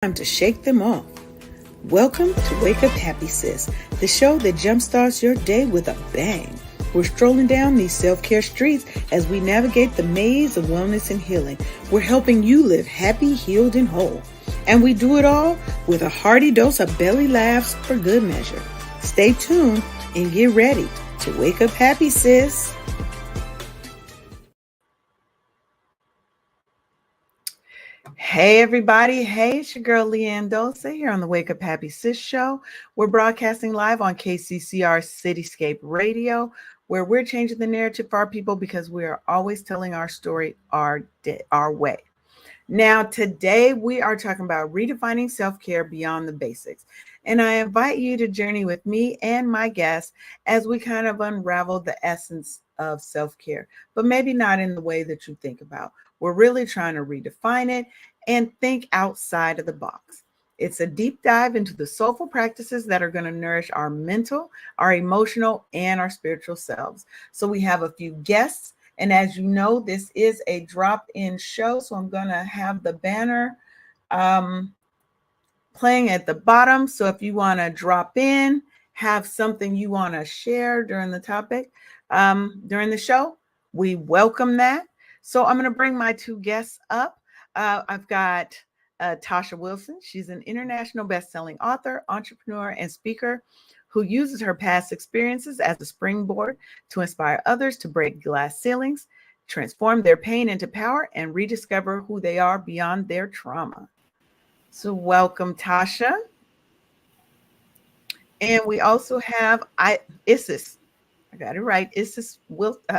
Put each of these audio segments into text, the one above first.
Time to shake them off. Welcome to Wake Up Happy Sis, the show that jumpstarts your day with a bang. We're strolling down these self-care streets as we navigate the maze of wellness and healing. We're helping you live happy, healed, and whole. And we do it all with a hearty dose of belly laughs for good measure. Stay tuned and get ready to wake up happy, sis. Hey everybody, hey, it's your girl Leanne Dulce here on the Wake Up Happy Sis show. We're broadcasting live on KCCR Cityscape Radio, where we're changing the narrative for our people because we are always telling our story our way. Now, today we are talking about redefining self-care beyond the basics. And I invite you to journey with me and my guests as we kind of unravel the essence of self-care, but maybe not in the way that you think about. We're really trying to redefine it and think outside of the box. It's a deep dive into the soulful practices that are going to nourish our mental, our emotional, and our spiritual selves. So we have a few guests. And as you know, this is a drop-in show. So I'm going to have the banner playing at the bottom. So if you want to drop in, have something you want to share during the topic, during the show, we welcome that. So I'm going to bring my two guests up. I've got Tasha Wilson. She's an international best-selling author, entrepreneur, and speaker who uses her past experiences as a springboard to inspire others to break glass ceilings, transform their pain into power, and rediscover who they are beyond their trauma. So welcome, Tasha. And we also have Isis. I got it right. Isis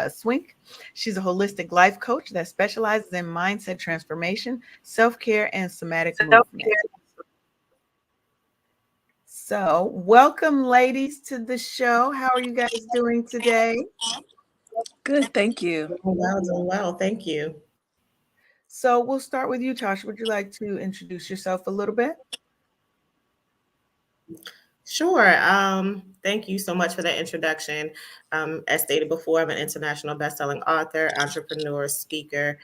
Swink. She's a holistic life coach that specializes in mindset transformation, self-care, and somatic movement. So welcome, ladies, to the show. How are you guys doing today? Good, thank you. Doing well, thank you. So we'll start with you, Tasha. Would you like to introduce yourself a little bit? Sure. Thank you so much for that introduction. As stated before, I'm an international best-selling author, entrepreneur, speaker.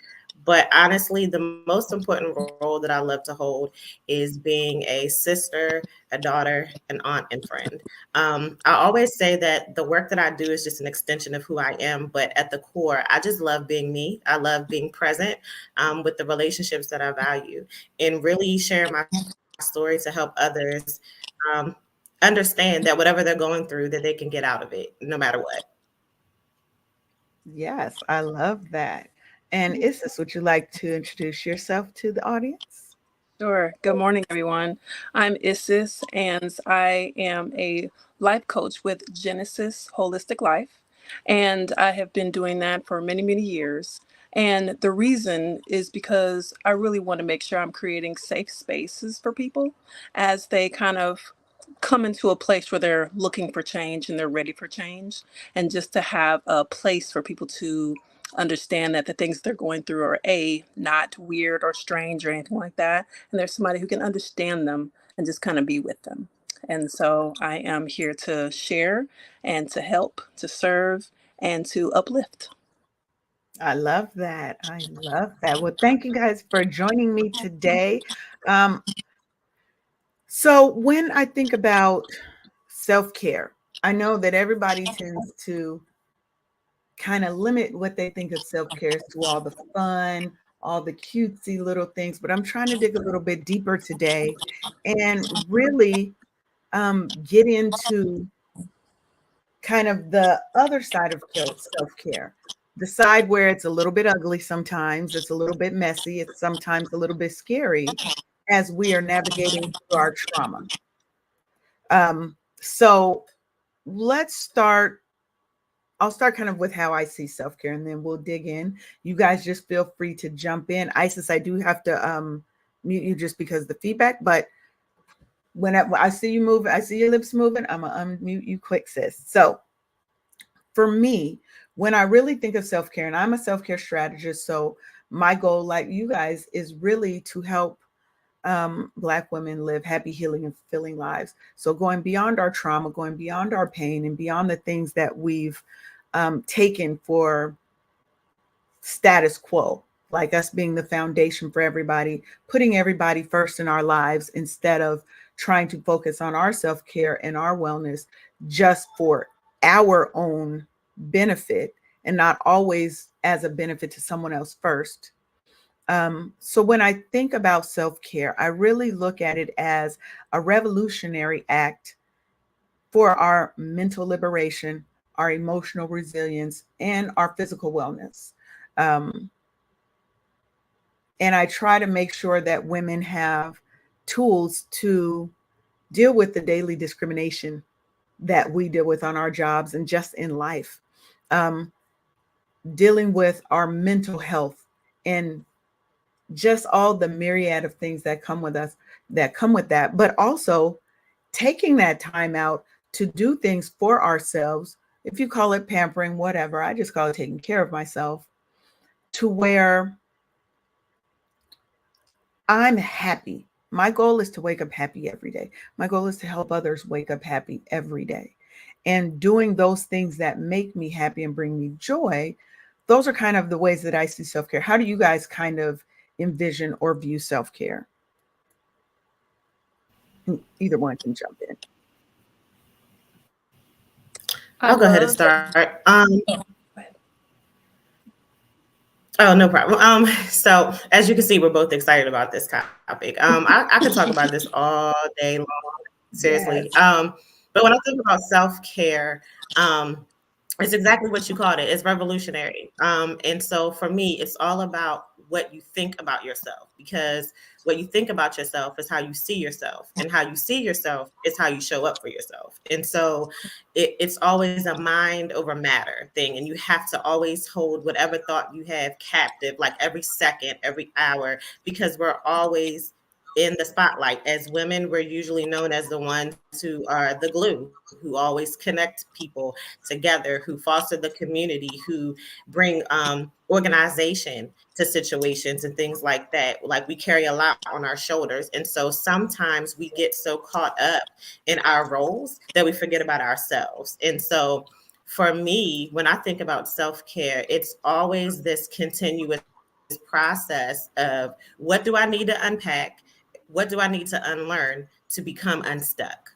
But honestly, the most important role that I love to hold is being a sister, a daughter, an aunt, and friend. I always say that the work that I do is just an extension of who I am. But at the core, I just love being me. I love being present with the relationships that I value and really sharing my story to help others understand that whatever they're going through, that they can get out of it no matter what. Yes, I love that. And Isis, would you like to introduce yourself to the audience? Sure. Good morning, everyone. I'm Isis, and I am a life coach with Genesis Holistic Life. And I have been doing that for many, many years. And the reason is because I really want to make sure I'm creating safe spaces for people as they kind of come into a place where they're looking for change and they're ready for change. And just to have a place for people to understand that the things they're going through are not weird or strange or anything like that, and there's somebody who can understand them and just kind of be with them. And so I am here to share and to help, to serve, and to uplift. I love that. I love that. Well, thank you guys for joining me today. So when I think about self-care, I know that everybody tends to kind of limit what they think of self-care to all the fun, all the cutesy little things, but I'm trying to dig a little bit deeper today and really get into kind of the other side of self-care, the side where it's a little bit ugly sometimes, it's a little bit messy, it's sometimes a little bit scary as we are navigating through our trauma. So let's start. I'll start kind of with how I see self-care and then we'll dig in. You guys just feel free to jump in. Isis, I do have to mute you just because of the feedback, but when I see you move, I see your lips moving, I'm gonna unmute you quick, sis. So for me, when I really think of self-care, and I'm a self-care strategist, so my goal, like you guys, is really to help Black women live happy, healing, and fulfilling lives. So going beyond our trauma, going beyond our pain, and beyond the things that we've taken for status quo. like us being the foundation for everybody, putting everybody first in our lives instead of trying to focus on our self-care and our wellness just for our own benefit and not always as a benefit to someone else first. So when I think about self-care, I really look at it as a revolutionary act for our mental liberation, our emotional resilience, and our physical wellness. Um, and I try to make sure that women have tools to deal with the daily discrimination that we deal with on our jobs and just in life. Um, Dealing with our mental health and just all the myriad of things that come with us, that come with that, but also taking that time out to do things for ourselves. If you call it pampering, whatever, I just call it taking care of myself, to where I'm happy. My goal is to wake up happy every day. My goal is to help others wake up happy every day. And doing those things that make me happy and bring me joy, those are kind of the ways that I see self-care. How do you guys kind of envision or view self-care? Either one can jump in. I'll go ahead and start. Oh, no problem. So as you can see, we're both excited about this topic. I could talk about this all day long, seriously. Yes. But when I think about self-care, it's exactly what you called it. It's revolutionary. And so for me, it's all about what you think about yourself, because what you think about yourself is how you see yourself, and how you see yourself is how you show up for yourself. And so it's always a mind over matter thing. And you have to always hold whatever thought you have captive, like every second, every hour, because we're always in the spotlight. As women, we're usually known as the ones who are the glue, who always connect people together, who foster the community, who bring organization to situations and things like that. Like, we carry a lot on our shoulders. And so sometimes we get so caught up in our roles that we forget about ourselves. And so for me, when I think about self-care, it's always this continuous process of, what do I need to unpack? What do I need to unlearn to become unstuck?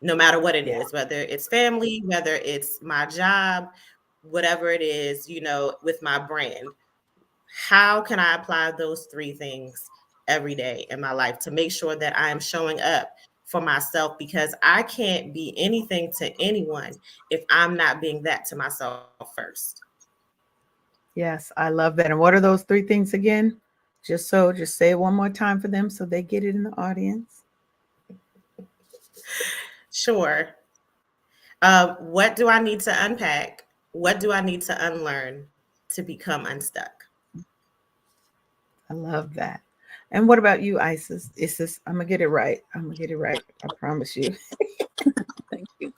No matter what it is, whether it's family, whether it's my job, whatever it is, with my brand, how can I apply those three things every day in my life to make sure that I am showing up for myself? Because I can't be anything to anyone if I'm not being that to myself first. Yes, I love that. And what are those three things again? Just say it one more time for them so they get it in the audience. Sure. What do I need to unpack? What do I need to unlearn to become unstuck? I love that. And what about you, Isis? I'm gonna get it right. I promise you. Thank you.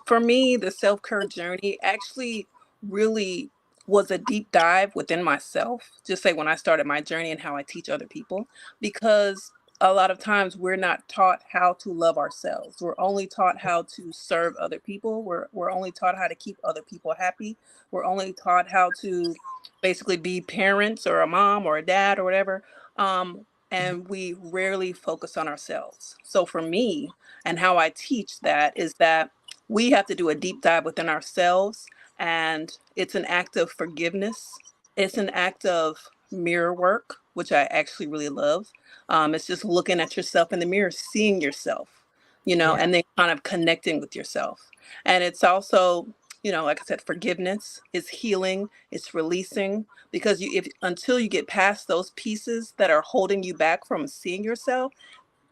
For me, the self-care journey actually really was a deep dive within myself, just say when I started my journey and how I teach other people, because a lot of times we're not taught how to love ourselves. We're only taught how to serve other people. We're only taught how to keep other people happy. We're only taught how to basically be parents or a mom or a dad or whatever. And we rarely focus on ourselves. So for me, and how I teach that is that we have to do a deep dive within ourselves, and it's an act of forgiveness. It's an act of mirror work, which I actually really love. It's just looking at yourself in the mirror, seeing yourself, Yeah. and then kind of connecting with yourself. And it's also, like I said, forgiveness is healing, it's releasing, because if until you get past those pieces that are holding you back from seeing yourself,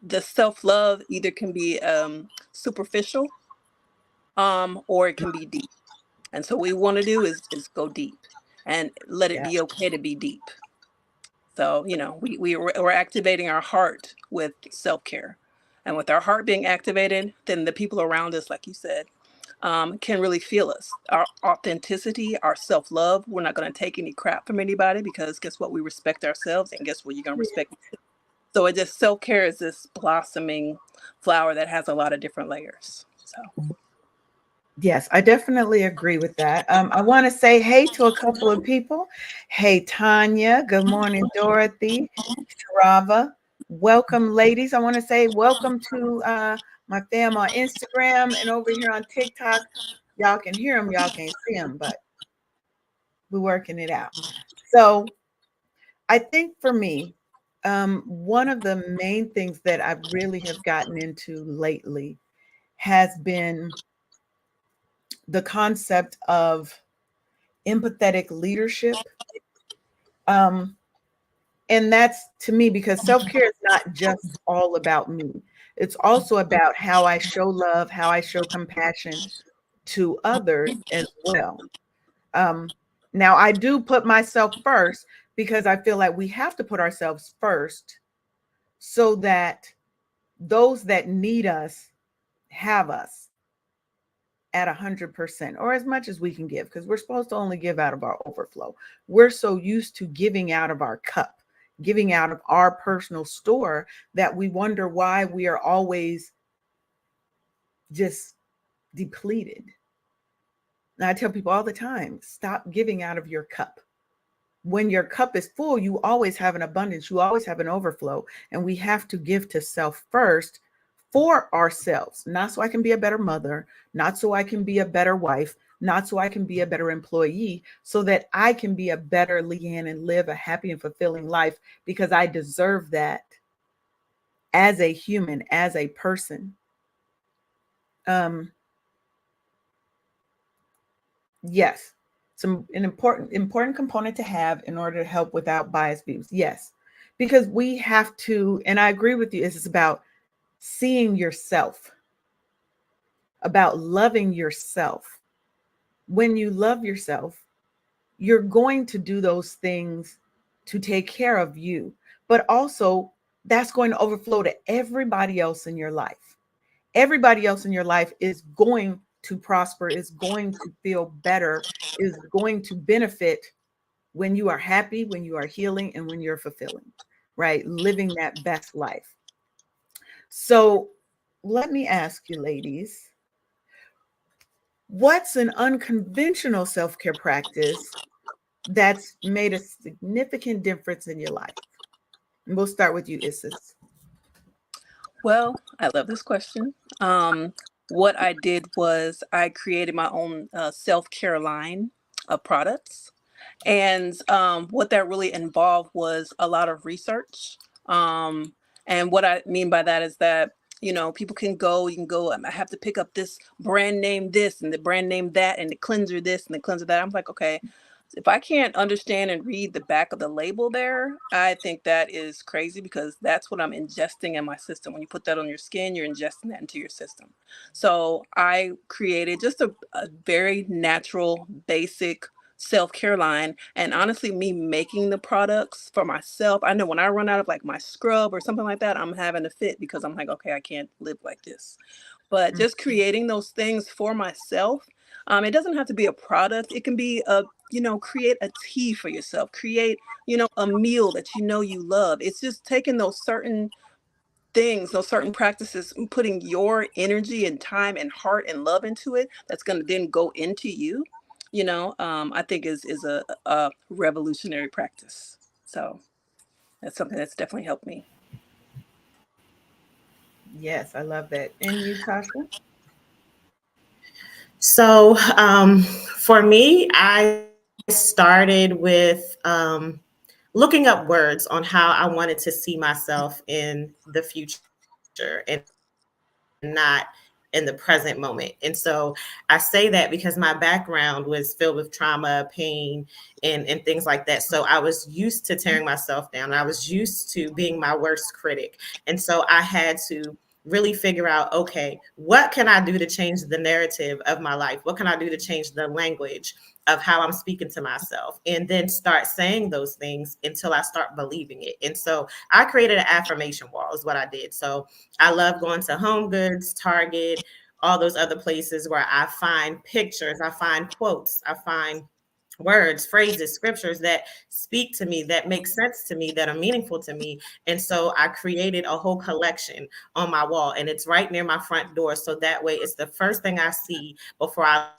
the self-love either can be superficial, or it can be deep. And so what we want to do is go deep and let it Yeah. be okay to be deep. So, we're activating our heart with self-care. And with our heart being activated, then the people around us, like you said, can really feel us. Our authenticity, our self-love. We're not going to take any crap from anybody, because guess what? We respect ourselves, and guess what? You're going to respect me. So it just, self-care is this blossoming flower that has a lot of different layers. So Yes, I definitely agree with that. I want to say hey to a couple of people. Hey, Tanya. Good morning, Dorothy. Rava. Welcome, ladies. I want to say welcome to my fam on Instagram and over here on TikTok. Y'all can hear them, y'all can't see them, but we're working it out. So I think for me, one of the main things that I really have gotten into lately has been the concept of empathetic leadership. Um, and that's to me because self-care is not just all about me. It's also about how I show love, how I show compassion to others as well. Um, Now I do put myself first because I feel like we have to put ourselves first so that those that need us have us at 100% or as much as we can give, because we're supposed to only give out of our overflow. We're so used to giving out of our cup, giving out of our personal store, that we wonder why we are always just depleted. And I tell people all the time, stop giving out of your cup. When your cup is full, you always have an abundance, you always have an overflow. And we have to give to self first for ourselves, not so I can be a better mother, not so I can be a better wife, not so I can be a better employee, so that I can be a better Leanne and live a happy and fulfilling life, because I deserve that as a human, as a person. Um, yes, some an important component to have in order to help without biased views. Yes, because we have to, and I agree with you. It's about seeing yourself, about loving yourself. When you love yourself, you're going to do those things to take care of you, but also that's going to overflow to everybody else in your life. Everybody else in your life is going to prosper, is going to feel better, is going to benefit when you are happy, when you are healing, and when you're fulfilling, right? Living that best life. So let me ask you, ladies, what's an unconventional self care practice that's made a significant difference in your life? And we'll start with you, Isis. Well, I love this question. What I did was I created my own self-care line of products. And what that really involved was a lot of research. Um, and what I mean by that is that, people can go, you can go, I have to pick up this brand name this and the brand name that and the cleanser this and the cleanser that. I'm like, okay, if I can't understand and read the back of the label there, I think that is crazy, because that's what I'm ingesting in my system. When you put that on your skin, you're ingesting that into your system. So I created just a very natural, basic self-care line. And honestly, me making the products for myself, I know when I run out of like my scrub or something like that, I'm having a fit, because I'm like, okay, I can't live like this. But just creating those things for myself, it doesn't have to be a product. It can be create a tea for yourself, create, a meal that you love. It's just taking those certain things, those certain practices, and putting your energy and time and heart and love into it. That's going to then go into you. I think is a revolutionary practice. So that's something that's definitely helped me. Yes, I love that. And you, Tasha? So for me, I started with looking up words on how I wanted to see myself in the future and not in the present moment. And so I say that because my background was filled with trauma, pain, and things like that. So I was used to tearing myself down. I was used to being my worst critic. And so I had to really figure out, okay, what can I do to change the narrative of my life? What can I do to change the language of how I'm speaking to myself? And then start saying those things until I start believing it. And so I created an affirmation wall, is what I did. So I love going to Home Goods, Target, all those other places where I find pictures, I find quotes, I find words, phrases, scriptures that speak to me, that make sense to me, that are meaningful to me. And so I created a whole collection on my wall, and it's right near my front door. So that way it's the first thing I see before I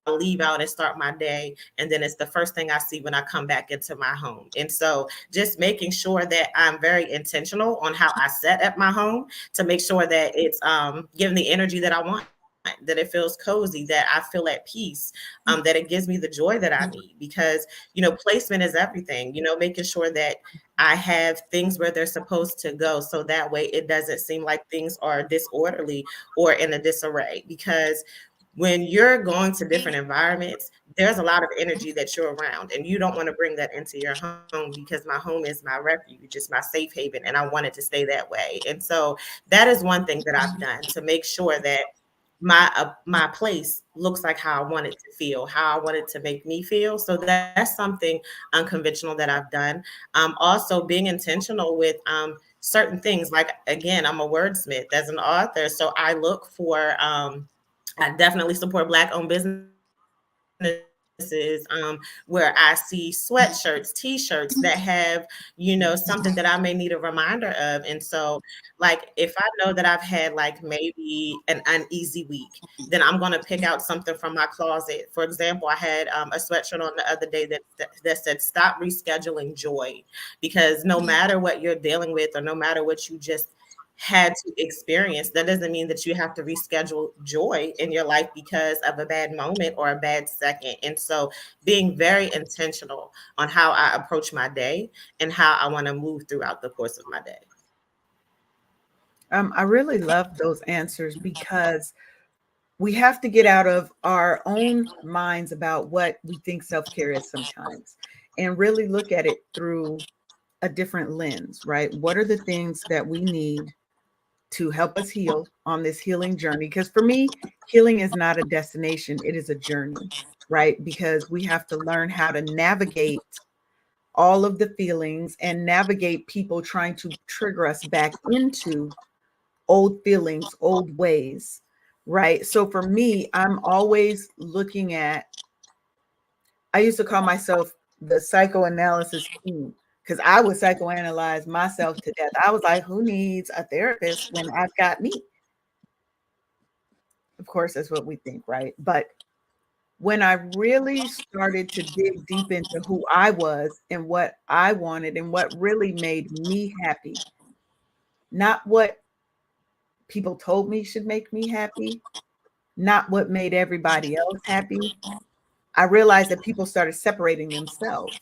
leave out and start my day. And then it's the first thing I see when I come back into my home. And so just making sure that I'm very intentional on how I set up my home to make sure that it's giving the energy that I want, that it feels cozy, that I feel at peace, that it gives me the joy that I need. Because, placement is everything, making sure that I have things where they're supposed to go. So that way it doesn't seem like things are disorderly or in a disarray. Because when you're going to different environments, there's a lot of energy that you're around, and you don't want to bring that into your home, because my home is my refuge, it's my safe haven, and I want it to stay that way. And so that is one thing that I've done to make sure that my place looks like how I want it to feel, how I want it to make me feel. So that's something unconventional that I've done. Also being intentional with certain things. Like, again, I'm a wordsmith as an author, so I look for I definitely support Black-owned businesses, where I see sweatshirts, T-shirts that have, something that I may need a reminder of. And so, like, if I know that I've had like maybe an uneasy week, then I'm going to pick out something from my closet. For example, I had a sweatshirt on the other day that said, "Stop rescheduling joy," because no matter what you're dealing with, or no matter what you just had to experience, that doesn't mean that you have to reschedule joy in your life because of a bad moment or a bad second. And so being very intentional on how I approach my day and how I want to move throughout the course of my day. I really love those answers because we have to get out of our own minds about what we think self-care is sometimes and really look at it through a different lens, right? What are the things that we need to help us heal on this healing journey? Because for me, healing is not a destination, it is a journey, right? Because we have to learn how to navigate all of the feelings and navigate people trying to trigger us back into old feelings, old ways, right? So for me, I'm always looking at, I used to call myself the psychoanalysis queen because I would psychoanalyze myself to death. I was like, who needs a therapist when I've got me? Of course, that's what we think, right? But when I really started to dig deep into who I was and what I wanted and what really made me happy, not what people told me should make me happy, not what made everybody else happy, I realized that people started separating themselves.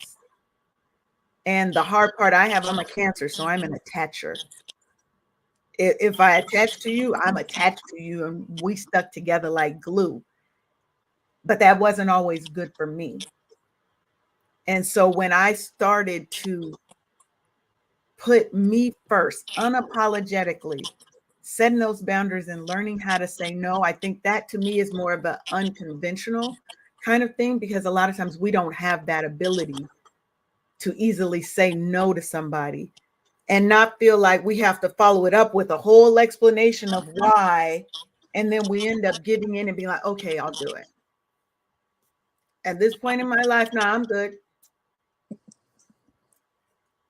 And the hard part I have, I'm a Cancer, so I'm an attacher. If I attach to you, I'm attached to you, and we stuck together like glue. But that wasn't always good for me. And so when I started to put me first, unapologetically, setting those boundaries and learning how to say no, I think that to me is more of an unconventional kind of thing, because a lot of times we don't have that ability to easily say no to somebody and not feel like we have to follow it up with a whole explanation of why. And then we end up giving in and being like, okay, I'll do it. At this point in my life, now I'm good.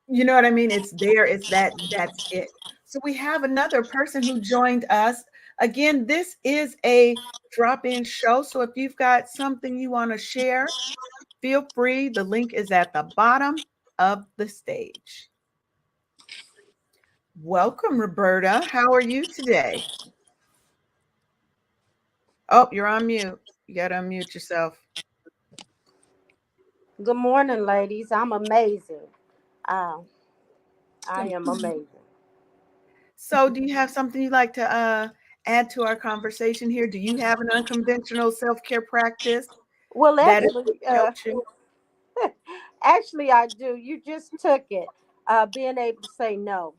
You know what I mean? It's there. It's that's it. So we have another person who joined us. Again, this is a drop-in show. So if you've got something you want to share, feel free. The link is at the bottom of the stage. Welcome, Roberta. How are you today? Oh, you're on mute. You got to unmute yourself. Good morning, ladies. I'm amazing. Uh, I am amazing. So, do you have something you'd like to add to our conversation here? Do you have an unconventional self-care practice Well, that has actually, helped you? actually, I do. You just took it. Being able to say no,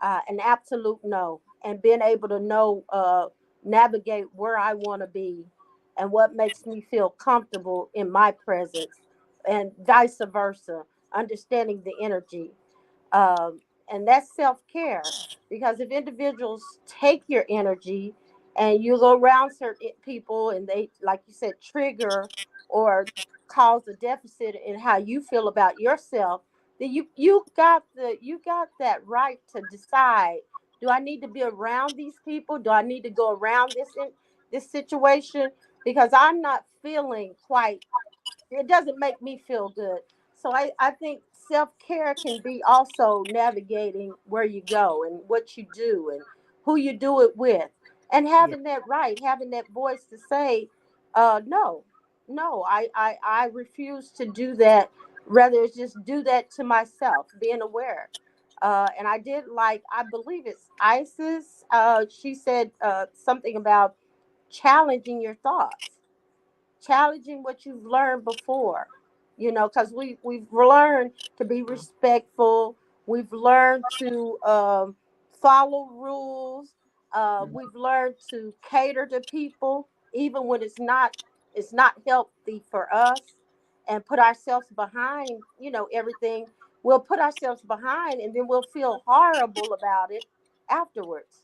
an absolute no, and being able to know, navigate where I want to be, and what makes me feel comfortable in my presence, and vice versa. Understanding the energy. And that's self-care, because if individuals take your energy and you go around certain people and they, like you said, trigger or cause a deficit in how you feel about yourself, then you got that right to decide, do I need to be around these people? Do I need to go around this situation? Because I'm not feeling quite, it doesn't make me feel good. So I think self-care can be also navigating where you go and what you do and who you do it with, and Yeah. having that right, having that voice to say, no, no, I refuse to do that. Rather, it's just do that to myself, being aware. And I did, like, I believe it's Isis. She said something about challenging your thoughts, challenging what you've learned before, because we've learned to be respectful. We've learned to follow rules. We've learned to cater to people even when it's not healthy for us, and put ourselves behind, everything. We'll put ourselves behind, and then we'll feel horrible about it afterwards,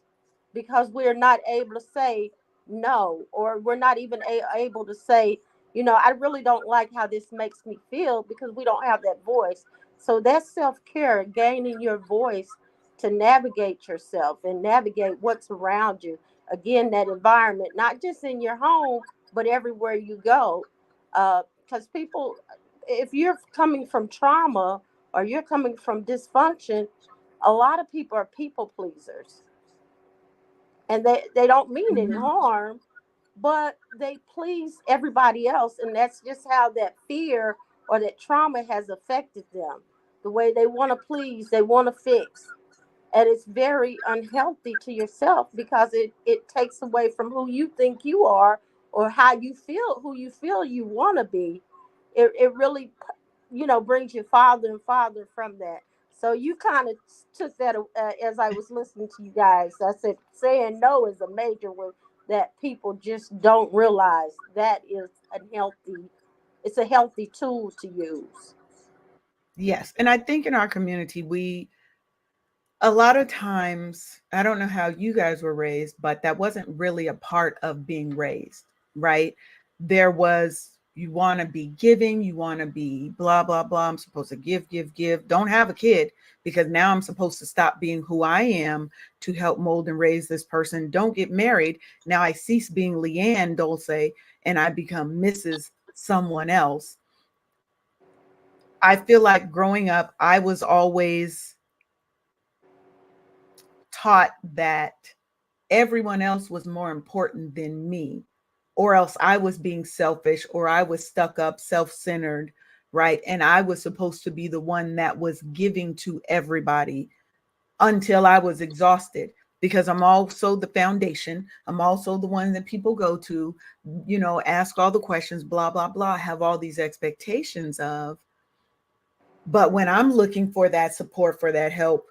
because we're not able to say no, or we're not even able to say, I really don't like how this makes me feel, because we don't have that voice. So that's self-care, gaining your voice to navigate yourself and navigate what's around you. Again, that environment, not just in your home, but everywhere you go. Because people, if you're coming from trauma or you're coming from dysfunction, a lot of people are people pleasers, and they don't mean any Mhm. harm, but they please everybody else, and that's just how that fear or that trauma has affected them. The way they want to please, they want to fix, and it's very unhealthy to yourself, because it takes away from who you think you are, or how you feel, who you feel you want to be. It really, brings you farther and farther from that. So you kind of took that, as I was listening to you guys. I said saying no is a major one that people just don't realize that is unhealthy. It's a healthy tool to use. Yes. And I think in our community, a lot of times, I don't know how you guys were raised, but that wasn't really a part of being raised, right? There was, you want to be giving, you want to be blah, blah, blah. I'm supposed to give, give, give. Don't have a kid, because now I'm supposed to stop being who I am to help mold and raise this person. Don't get married. Now I cease being Leanne Dulce and I become Mrs. someone else. I feel like growing up, I was always taught that everyone else was more important than me, or else I was being selfish, or I was stuck up, self-centered, right? And I was supposed to be the one that was giving to everybody until I was exhausted, because I'm also the foundation. I'm also the one that people go to, ask all the questions, blah, blah, blah, have all these expectations of. But when I'm looking for that support, for that help,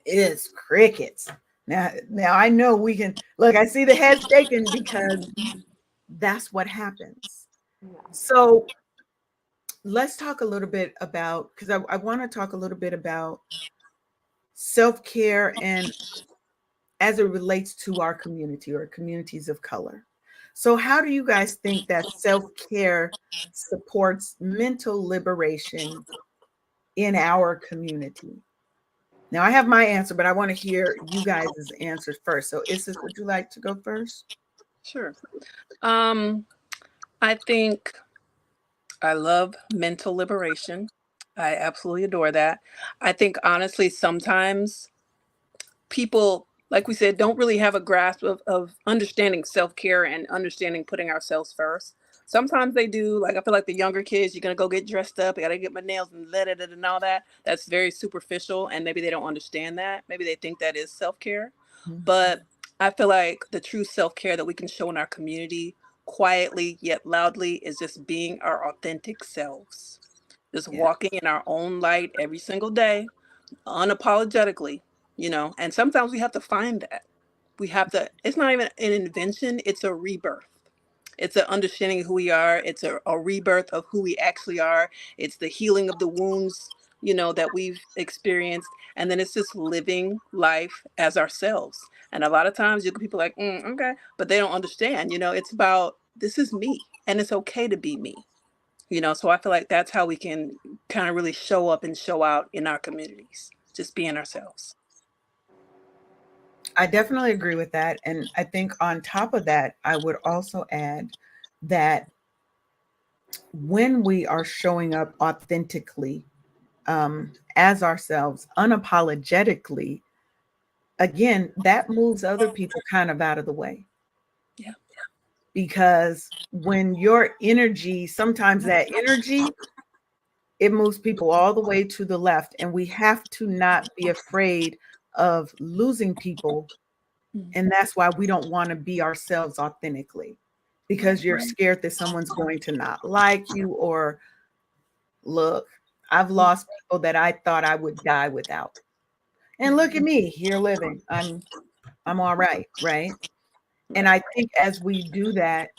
it is crickets. Now I know we can look. I see the head shaking, because that's what happens. Yeah. So let's talk a little bit about, because I want to talk a little bit about self-care, and as it relates to our community or communities of color. So how do you guys think that self-care supports mental liberation in our community? Now I have my answer, but I want to hear you guys' answers first. So Isis, would you like to go first? Sure. Um, I think I love mental liberation. I absolutely adore that. I think honestly, sometimes people, like we said, don't really have a grasp of understanding self-care and understanding putting ourselves first. Sometimes they do. Like, I feel like the younger kids, you're gonna go get dressed up, I gotta get my nails and let it and all that. That's very superficial, and maybe they don't understand that. Maybe they think that is self-care. But I feel like the true self-care that we can show in our community quietly yet loudly is just being our authentic selves. Just Yeah. walking in our own light every single day, unapologetically, and sometimes we have to find that. We have to, it's not even an invention, it's a rebirth. It's an understanding of who we are. It's a rebirth of who we actually are. It's the healing of the wounds, that we've experienced. And then it's just living life as ourselves. And a lot of times you get people like, okay, but they don't understand, it's about, this is me, and it's okay to be me. So I feel like that's how we can kind of really show up and show out in our communities, just being ourselves. I definitely agree with that. And I think on top of that, I would also add that when we are showing up authentically, as ourselves, unapologetically, again, that moves other people kind of out of the way. Yeah. Because when your energy, sometimes that energy, it moves people all the way to the left. And we have to not be afraid of losing people. And that's why we don't want to be ourselves authentically, because you're scared that someone's going to not like you. Or look, I've lost people that I thought I would die without. And look at me here living. I'm all right, right? And I think as we do that,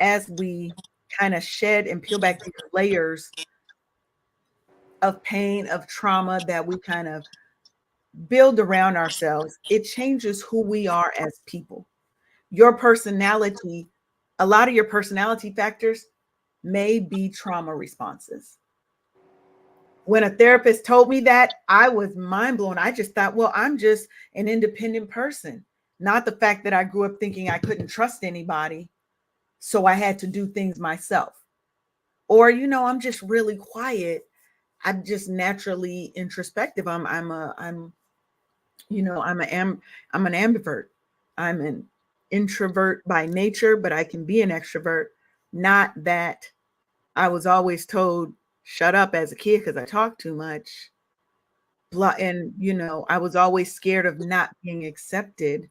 as we kind of shed and peel back these layers of pain, of trauma that we kind of build around ourselves, it changes who we are as people. Your personality, a lot of your personality factors may be trauma responses. When a therapist told me that, I was mind blown. I just thought, well, I'm just an independent person, not the fact that I grew up thinking I couldn't trust anybody, so I had to do things myself. Or, I'm just really quiet. I'm just naturally introspective. I'm an ambivert. I'm an introvert by nature, but I can be an extrovert. Not that I was always told shut up as a kid because I talk too much. And I was always scared of not being accepted.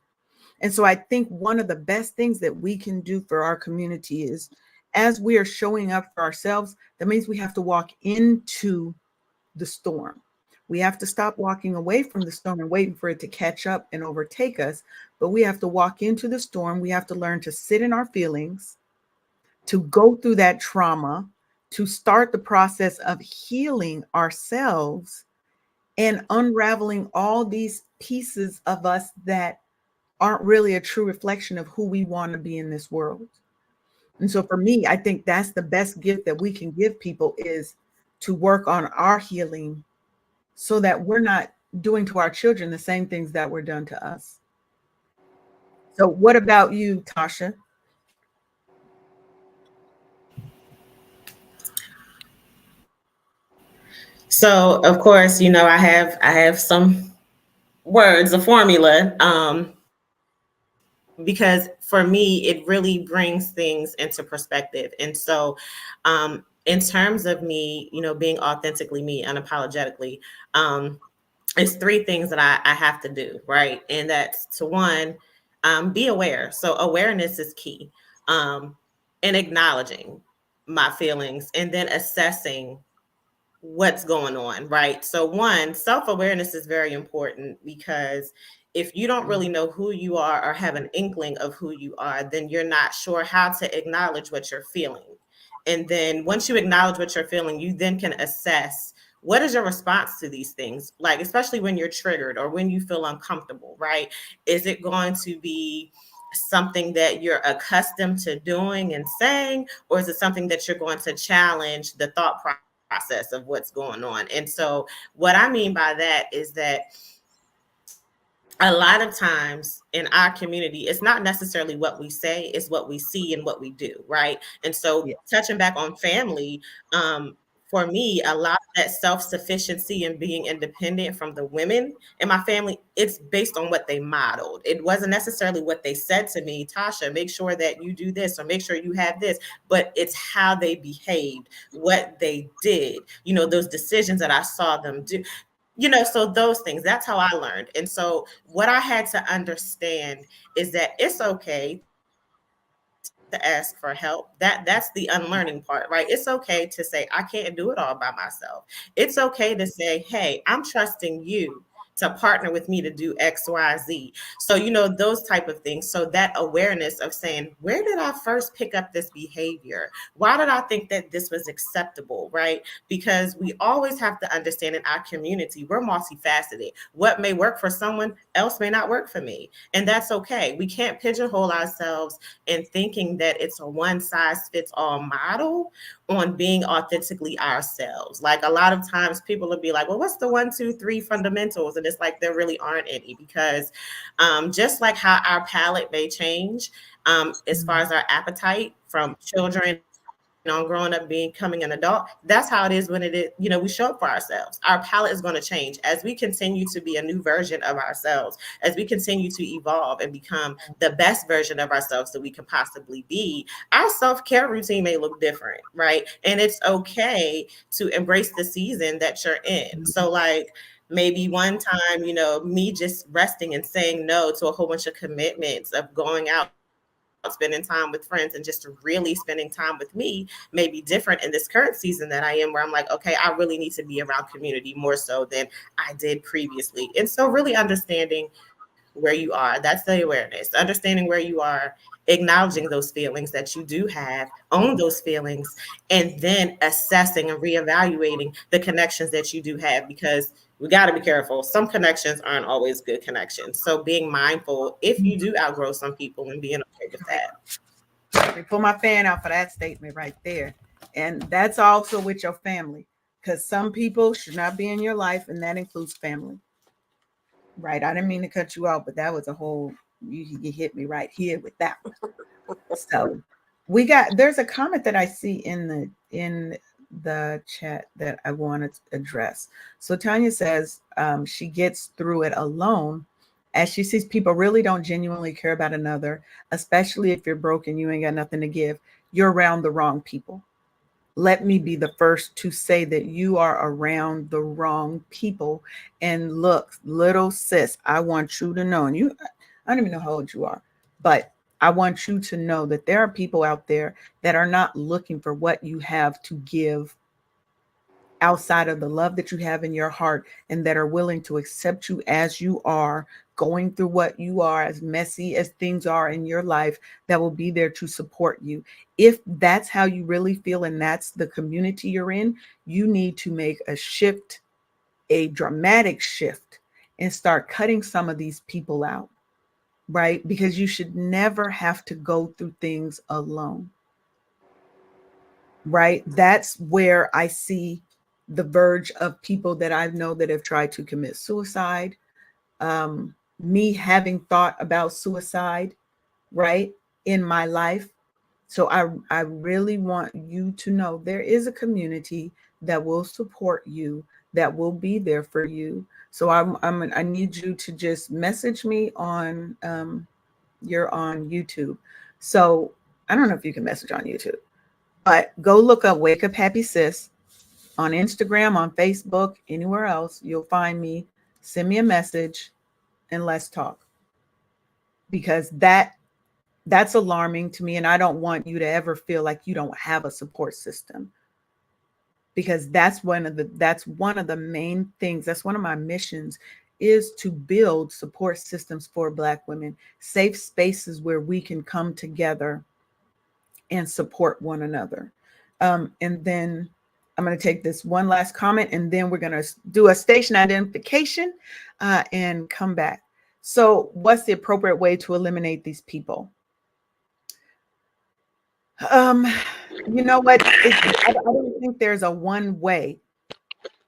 And so I think one of the best things that we can do for our community is, as we are showing up for ourselves, that means we have to walk into the storm. We have to stop walking away from the storm and waiting for it to catch up and overtake us. But we have to walk into the storm. We have to learn to sit in our feelings, to go through that trauma, to start the process of healing ourselves and unraveling all these pieces of us that aren't really a true reflection of who we want to be in this world. And so for me, I think that's the best gift that we can give people, is to work on our healing so that we're not doing to our children the same things that were done to us. So what about you, Tasha? So of course, I have some words, a formula, because for me, it really brings things into perspective. And so, in terms of me, being authentically me, unapologetically, it's three things that I have to do, right? And that's, to one, be aware. So awareness is key, and acknowledging my feelings, and then assessing what's going on, right? So one, self-awareness is very important, because if you don't really know who you are or have an inkling of who you are, then you're not sure how to acknowledge what you're feeling. And then once you acknowledge what you're feeling, you then can assess what is your response to these things, like especially when you're triggered or when you feel uncomfortable, right? Is it going to be something that you're accustomed to doing and saying, or is it something that you're going to challenge the thought process of what's going on? And so what I mean by that is that a lot of times in our community, it's not necessarily what we say, it's what we see and what we do, right? And so Yeah. touching back on family, for me, a lot of that self-sufficiency and being independent from the women in my family, it's based on what they modeled. It wasn't necessarily what they said to me, Tasha, make sure that you do this or make sure you have this, but it's how they behaved, what they did, those decisions that I saw them do. So those things, that's how I learned. And so what I had to understand is that it's okay to ask for help. That's the unlearning part, right? It's okay to say, I can't do it all by myself. It's okay to say, hey, I'm trusting you to partner with me to do X, Y, Z. So, you know, those type of things. So that awareness of saying, where did I first pick up this behavior? Why did I think that this was acceptable, right? Because we always have to understand in our community, we're multifaceted. What may work for someone else may not work for me. And that's okay. We can't pigeonhole ourselves in thinking that it's a one size fits all model on being authentically ourselves. Like a lot of times people will be like, well, what's the 1, 2, 3 fundamentals? And it's like, there really aren't any, because just like how our palate may change as far as our appetite from children on growing up, becoming an adult, that's how it is when it is, you know, we show up for ourselves. Our palate is going to change as we continue to be a new version of ourselves, as we continue to evolve and become the best version of ourselves that we can possibly be. Our self-care routine may look different, right? And it's okay to embrace the season that you're in. So like, maybe one time, you know, me just resting and saying no to a whole bunch of commitments of going out, spending time with friends, and just really spending time with me may be different in this current season that I am, where I'm like, okay, I really need to be around community more so than I did previously. And so really understanding where you are, that's the awareness, understanding where you are, acknowledging those feelings that you do have, own those feelings, and then assessing and reevaluating the connections that you do have, because we got to be careful. Some connections aren't always good connections. So being mindful if you do outgrow some people and being okay with that. Pull my fan out for that statement right there. And that's also with your family, because some people should not be in your life, and that includes family. Right. I didn't mean to cut you out, but that was a whole, you hit me right here with that one. So there's a comment that I see in the chat that I want to address. So Tanya says she gets through it alone as she sees people really don't genuinely care about another, especially if you're broken, you ain't got nothing to give. You're around the wrong people. Let me be the first to say that you are around the wrong people. And look, little sis, I want you to know, and I don't even know how old you are, but I want you to know that there are people out there that are not looking for what you have to give outside of the love that you have in your heart, and that are willing to accept you as you are, going through what you are, as messy as things are in your life, that will be there to support you. If that's how you really feel and that's the community you're in, you need to make a shift, a dramatic shift, and start cutting some of these people out, right? Because you should never have to go through things alone, right? That's where I see the verge of people that I know that have tried to commit suicide, me having thought about suicide, right, in my life. So I really want you to know there is a community that will support you, that will be there for you. So I need you to just message me on, you're on YouTube. So I don't know if you can message on YouTube, but go look up Wake Up Happy Sis on Instagram, on Facebook, anywhere else. You'll find me. Send me a message and let's talk. Because that's alarming to me. And I don't want you to ever feel like you don't have a support system. Because that's one of the main things. That's one of my missions, is to build support systems for Black women, safe spaces where we can come together and support one another. And then I'm going to take this one last comment, and then we're going to do a station identification and come back. So what's the appropriate way to eliminate these people? You know what? I don't think there's a one way.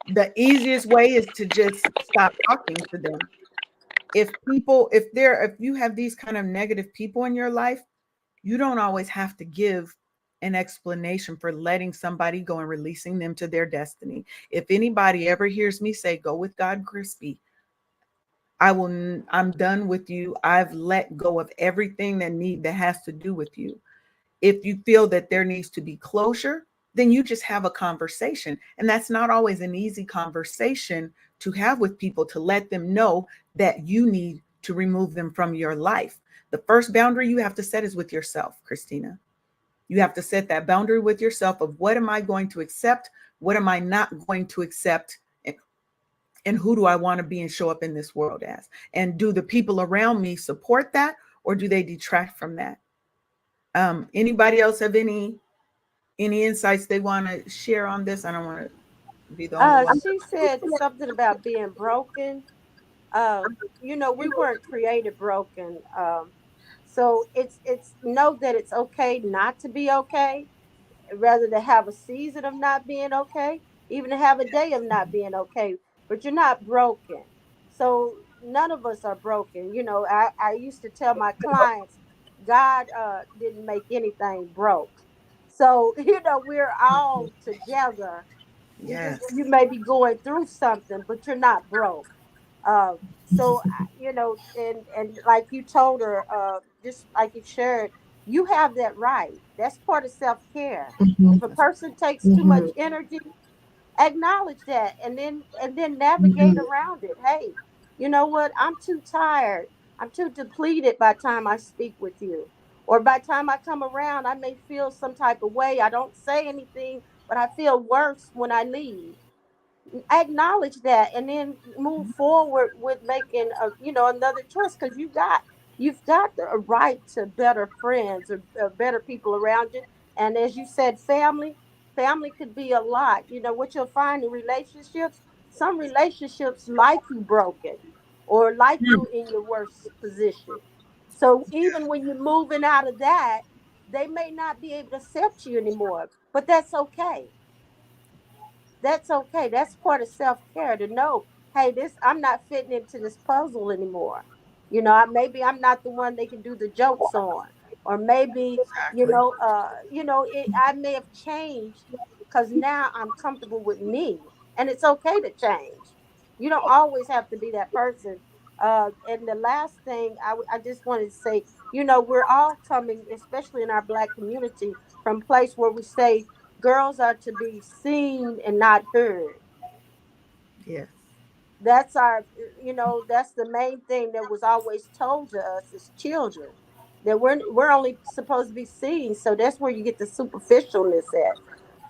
The easiest way is to just stop talking to them. If you have these kind of negative people in your life, you don't always have to give an explanation for letting somebody go and releasing them to their destiny. If anybody ever hears me say, go with God, Crispy, I'm done with you. I've let go of everything that has to do with you. If you feel that there needs to be closure, then you just have a conversation. And that's not always an easy conversation to have with people, to let them know that you need to remove them from your life. The first boundary you have to set is with yourself, Christina. You have to set that boundary with yourself of, what am I going to accept? What am I not going to accept? And who do I want to be and show up in this world as? And do the people around me support that, or do they detract from that? Anybody else have any insights they want to share on this? I don't want to be the only one. She said something about being broken. We weren't created broken. So it's know that it's okay not to be okay, rather to have a season of not being okay, even to have a day of not being okay, but you're not broken. So none of us are broken. I used to tell my clients, God didn't make anything broke. So, we're all together. Yes. You may be going through something, but you're not broke. Uh, so, and like you told her, just like you shared, you have that right. That's part of self care. If a person takes too much energy, acknowledge that, and then navigate around it. Hey, you know what? I'm too tired. I'm too depleted by the time I speak with you. Or by the time I come around, I may feel some type of way. I don't say anything, but I feel worse when I leave. Acknowledge that, and then move forward with making another choice, because you've got the right to better friends, or better people around you. And as you said, family could be a lot. What you'll find in relationships, some relationships like you broken, or like you in your worst position. So even when you're moving out of that, they may not be able to accept you anymore, but that's okay. That's okay. That's part of self care, to know, hey, this I'm not fitting into this puzzle anymore. Maybe I'm not the one they can do the jokes on, or maybe Exactly. I may have changed because now I'm comfortable with me, and it's okay to change. You don't always have to be that person. And the last thing I just wanted to say, we're all coming, especially in our Black community, from a place where we say girls are to be seen and not heard. Yes. That's that's the main thing that was always told to us as children, that we're only supposed to be seen. So that's where you get the superficialness at.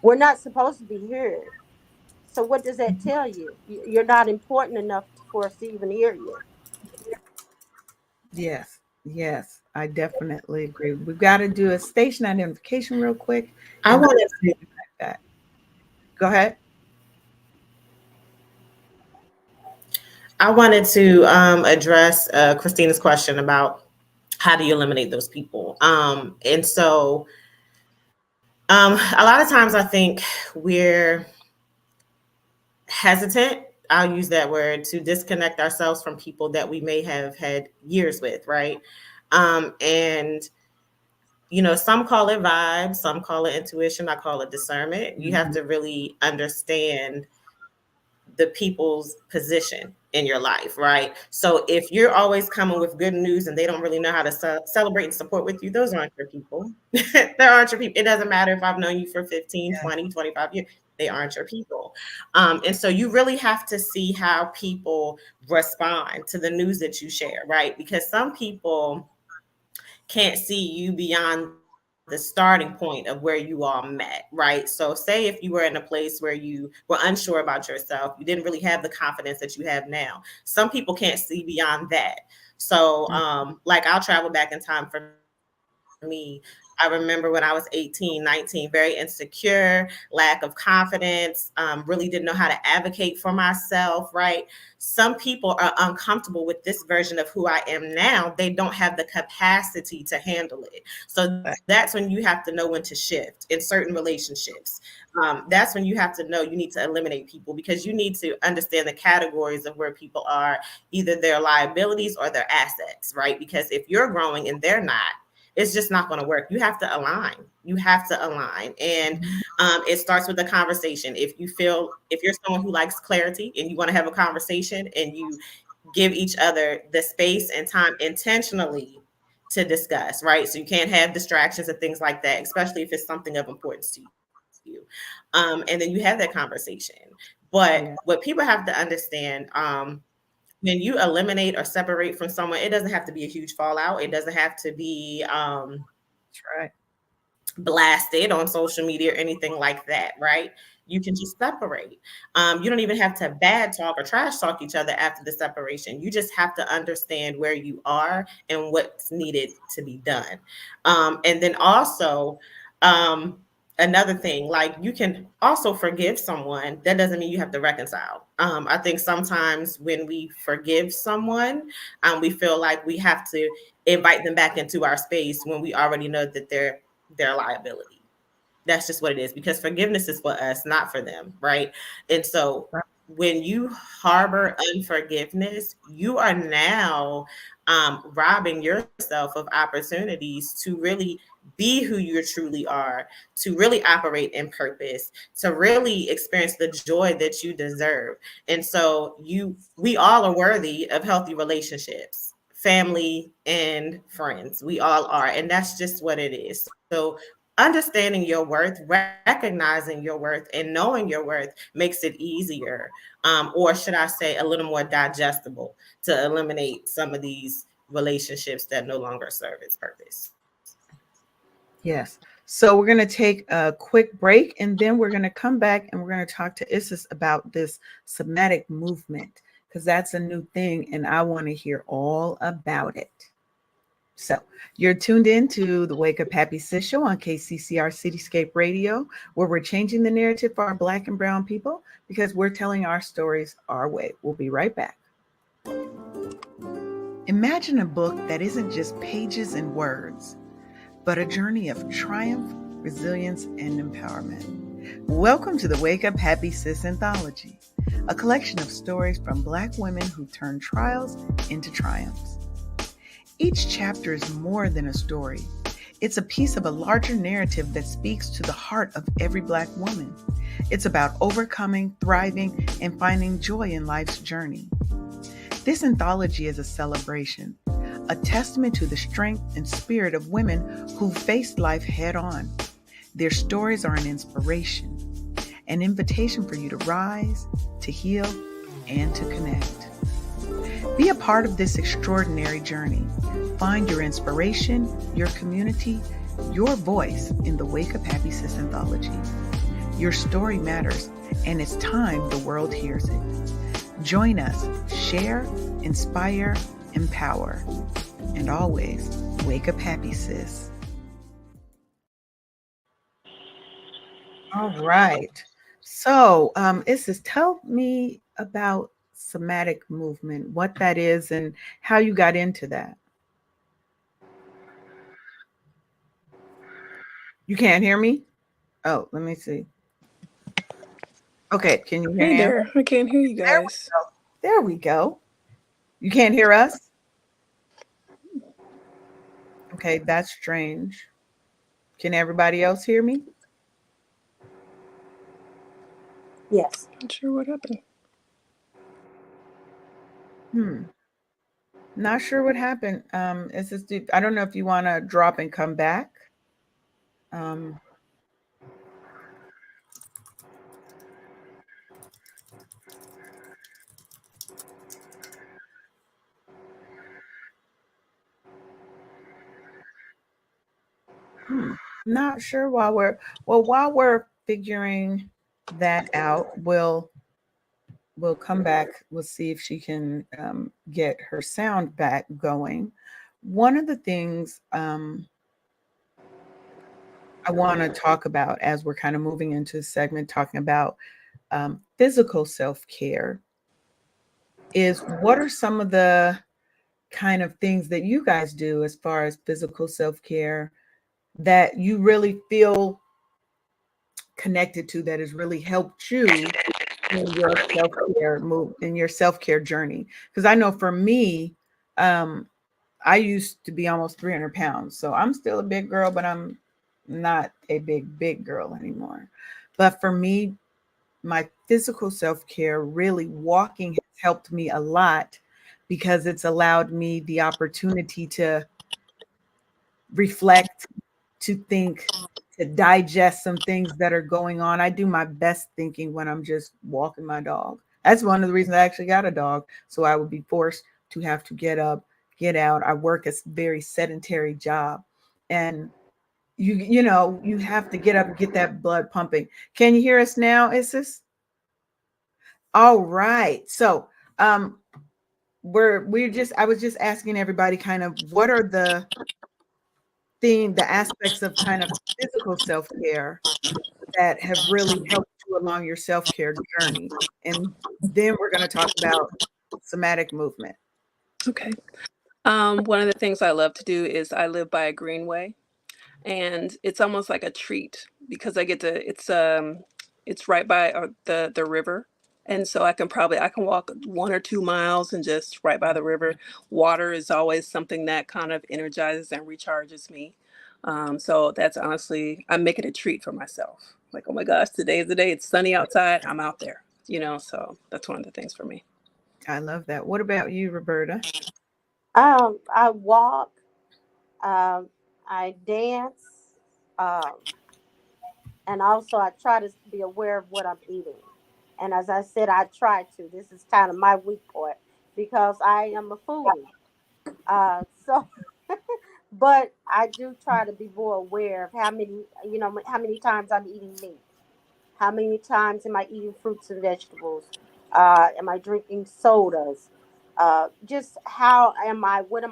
We're not supposed to be heard. So what does that tell you? You're not important enough for us to even hear you. Yes. Yes. I definitely agree. We've got to do a station identification real quick, I and then wanted we'll to be right back. Go ahead. I wanted to address Christina's question about how do you eliminate those people. And so a lot of times I think we're hesitant, I'll use that word, to disconnect ourselves from people that we may have had years with, right? And some call it vibes, some call it intuition, I call it discernment. You have Mhm. to really understand the people's position in your life, right? So if you're always coming with good news and they don't really know how to celebrate and support with you, those aren't your people. They aren't your people. It doesn't matter if I've known you for 15, Yeah. 20, 25 years. They aren't your people. And so you really have to see how people respond to the news that you share, right? Because some people can't see you beyond the starting point of where you all met, right? So say if you were in a place where you were unsure about yourself, you didn't really have the confidence that you have now. Some people can't see beyond that. So like I'll travel back in time for me. I remember when I was 18, 19, very insecure, lack of confidence, really didn't know how to advocate for myself, right? Some people are uncomfortable with this version of who I am now. They don't have the capacity to handle it. So that's when you have to know when to shift in certain relationships. That's when you have to know you need to eliminate people, because you need to understand the categories of where people are, either their liabilities or their assets, right? Because if you're growing and they're not, it's just not going to work. You have to align. You have to align. And it starts with a conversation. If you're someone who likes clarity and you want to have a conversation, and you give each other the space and time intentionally to discuss, right? So you can't have distractions and things like that, especially if it's something of importance to you. And then you have that conversation. But what Yeah. people have to understand, when you eliminate or separate from someone, it doesn't have to be a huge fallout. It doesn't have to be That's right. blasted on social media or anything like that, right? You can just separate. You don't even have to bad talk or trash talk each other after the separation. You just have to understand where you are and what's needed to be done. And then also, um, another thing, like you can also forgive someone. That doesn't mean you have to reconcile. I think sometimes when we forgive someone, we feel like we have to invite them back into our space when we already know that they're a liability. That's just what it is, because forgiveness is for us, not for them, right? And so when you harbor unforgiveness, you are now robbing yourself of opportunities to really be who you truly are, to really operate in purpose, to really experience the joy that you deserve. And so we all are worthy of healthy relationships, family and friends. We all are. And that's just what it is. So understanding your worth, recognizing your worth, and knowing your worth makes it easier, or should I say, a little more digestible to eliminate some of these relationships that no longer serve its purpose. Yes. So we're going to take a quick break, and then we're going to come back and we're going to talk to Isis about this somatic movement, because that's a new thing and I want to hear all about it. So you're tuned in to the Wake Up Happy Sis show on KCCR Cityscape Radio, where we're changing the narrative for our Black and brown people because we're telling our stories our way. We'll be right back. Imagine a book that isn't just pages and words, but a journey of triumph, resilience, and empowerment. Welcome to the Wake Up Happy Sis Anthology, a collection of stories from Black women who turn trials into triumphs. Each chapter is more than a story. It's a piece of a larger narrative that speaks to the heart of every Black woman. It's about overcoming, thriving, and finding joy in life's journey. This anthology is a celebration, a testament to the strength and spirit of women who faced life head on. Their stories are an inspiration, an invitation for you to rise, to heal, and to connect. Be a part of this extraordinary journey. Find your inspiration, your community, your voice in the Wake Up Happy Sis Anthology. Your story matters, and it's time the world hears it. Join us, share, inspire, empower, and always wake up happy, sis. All right. So, Isis, tell me about somatic movement, what that is, and how you got into that. You can't hear me? Oh, let me see. Okay, can you hear Hey me? there, I can't hear you guys. There we go. You can't hear us? Okay, that's strange. Can everybody else hear me? Yes. Not sure what happened. Not sure what happened. Is this? I don't know if you want to drop and come back. Not sure while we're figuring that out, we'll come back. We'll see if she can get her sound back going. One of the things I want to talk about as we're kind of moving into a segment talking about physical self-care is, what are some of the kind of things that you guys do as far as physical self-care that you really feel connected to, that has really helped you in your self-care journey? Because I know for me, I used to be almost 300 pounds, so I'm still a big girl, but I'm not a big girl anymore. But for me, my physical self-care, really walking, has helped me a lot because it's allowed me the opportunity to reflect, to think, to digest some things that are going on. I do my best thinking when I'm just walking my dog. That's one of the reasons I actually got a dog. So I would be forced to have to get up, get out. I work a very sedentary job. And you know, you have to get up and get that blood pumping. Can you hear us now, Isis? All right. So we're just I was just asking everybody kind of what are the aspects of kind of physical self-care that have really helped you along your self-care journey. And then we're going to talk about somatic movement. Okay. One of the things I love to do is I live by a greenway, and it's almost like a treat because I get to it's right by the river, and so I can walk 1 or 2 miles and just right by the river. Water is always something that kind of energizes and recharges me. So that's honestly, I make it a treat for myself. Like, oh my gosh, today is the day. It's sunny outside. I'm out there, so that's one of the things for me. I love that. What about you, Roberta? I walk. Um, I dance. Um, and also I try to be aware of what I'm eating. And as I said, I try to. This is kind of my weak point because I am a foodie. So, but I do try to be more aware of how many times I'm eating meat. How many times am I eating fruits and vegetables? Am I drinking sodas? Just what am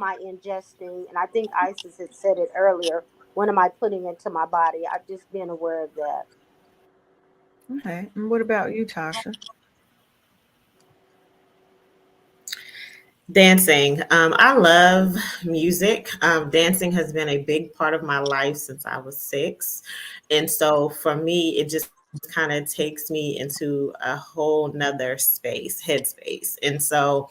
I ingesting? And I think Isis had said it earlier. What am I putting into my body? I've just been aware of that. Okay. And what about you, Tasha? Dancing. I love music. Dancing has been a big part of my life since I was 6. And so for me, it just kind of takes me into a whole nother headspace. And so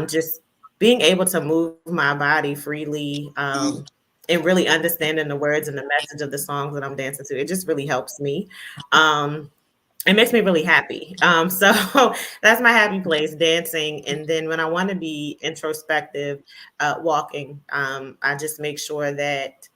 just being able to move my body freely and really understanding the words and the message of the songs that I'm dancing to, it just really helps me. It makes me really happy. So that's my happy place, dancing. And then when I want to be introspective, walking, I just make sure that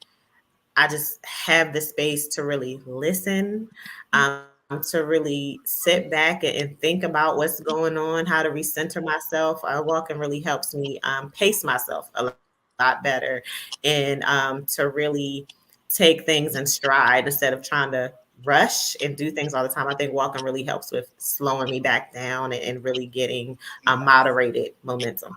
I just have the space to really listen, to really sit back and think about what's going on, how to recenter myself. Walking really helps me pace myself a lot better and to really take things in stride instead of trying to rush and do things all the time. I think walking really helps with slowing me back down and really getting moderated momentum.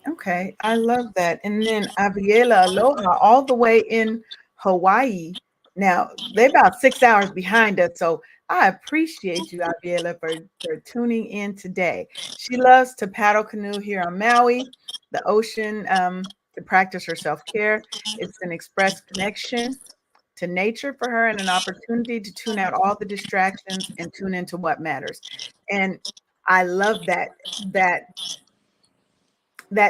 Okay, I love that. And then Aviela Aloha, all the way in Hawaii. Now, they're about 6 hours behind us, so I appreciate you, Aviela, for tuning in today. She loves to paddle canoe here on Maui, the ocean, to practice her self-care. It's an express connection to nature for her and an opportunity to tune out all the distractions and tune into what matters. And I love that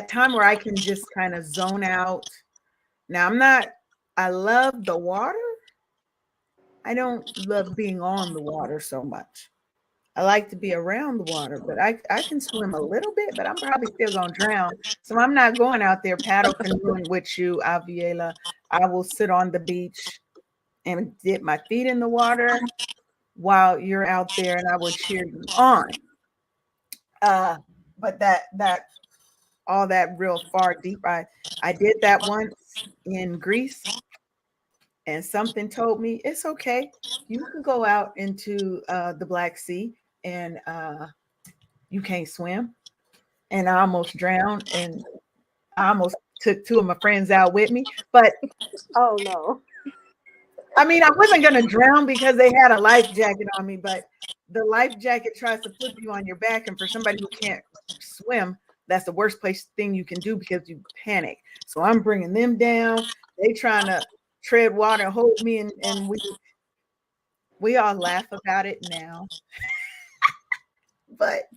time where I can just kind of zone out. Now, I love the water. I don't love being on the water so much. I like to be around the water, but I can swim a little bit, but I'm probably still going to drown. So I'm not going out there paddle canoeing with you, Aviela. I will sit on the beach and dip my feet in the water while you're out there, and I will cheer you on. But that all that real far deep. I did that once in Greece, and something told me it's okay. You can go out into the Black Sea, and you can't swim. And I almost drowned, and I almost took 2 of my friends out with me. But Oh no. I mean, I wasn't going to drown because they had a life jacket on me, but the life jacket tries to flip you on your back. And for somebody who can't swim, that's the worst place thing you can do because you panic. So I'm bringing them down. They trying to tread water and hold me. And we all laugh about it now, but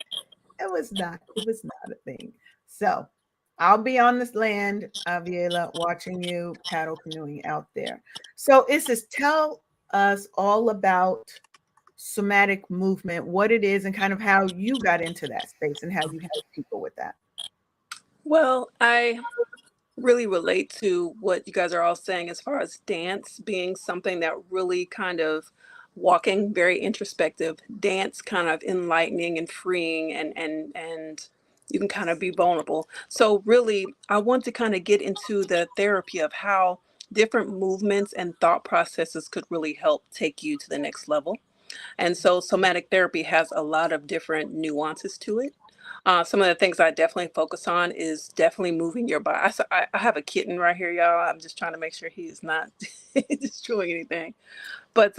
it was not a thing. So I'll be on this land, Aviela, watching you paddle canoeing out there. So Isis, tell us all about somatic movement, what it is, and kind of how you got into that space and how you help people with that. Well, I really relate to what you guys are all saying as far as dance being something that really kind of walking very introspective, dance kind of enlightening and freeing, and you can kind of be vulnerable. So really I want to kind of get into the therapy of how different movements and thought processes could really help take you to the next level. And so somatic therapy has a lot of different nuances to it. Some of the things I definitely focus on is definitely moving your body. I have a kitten right here, y'all. I'm just trying to make sure he is not destroying anything. But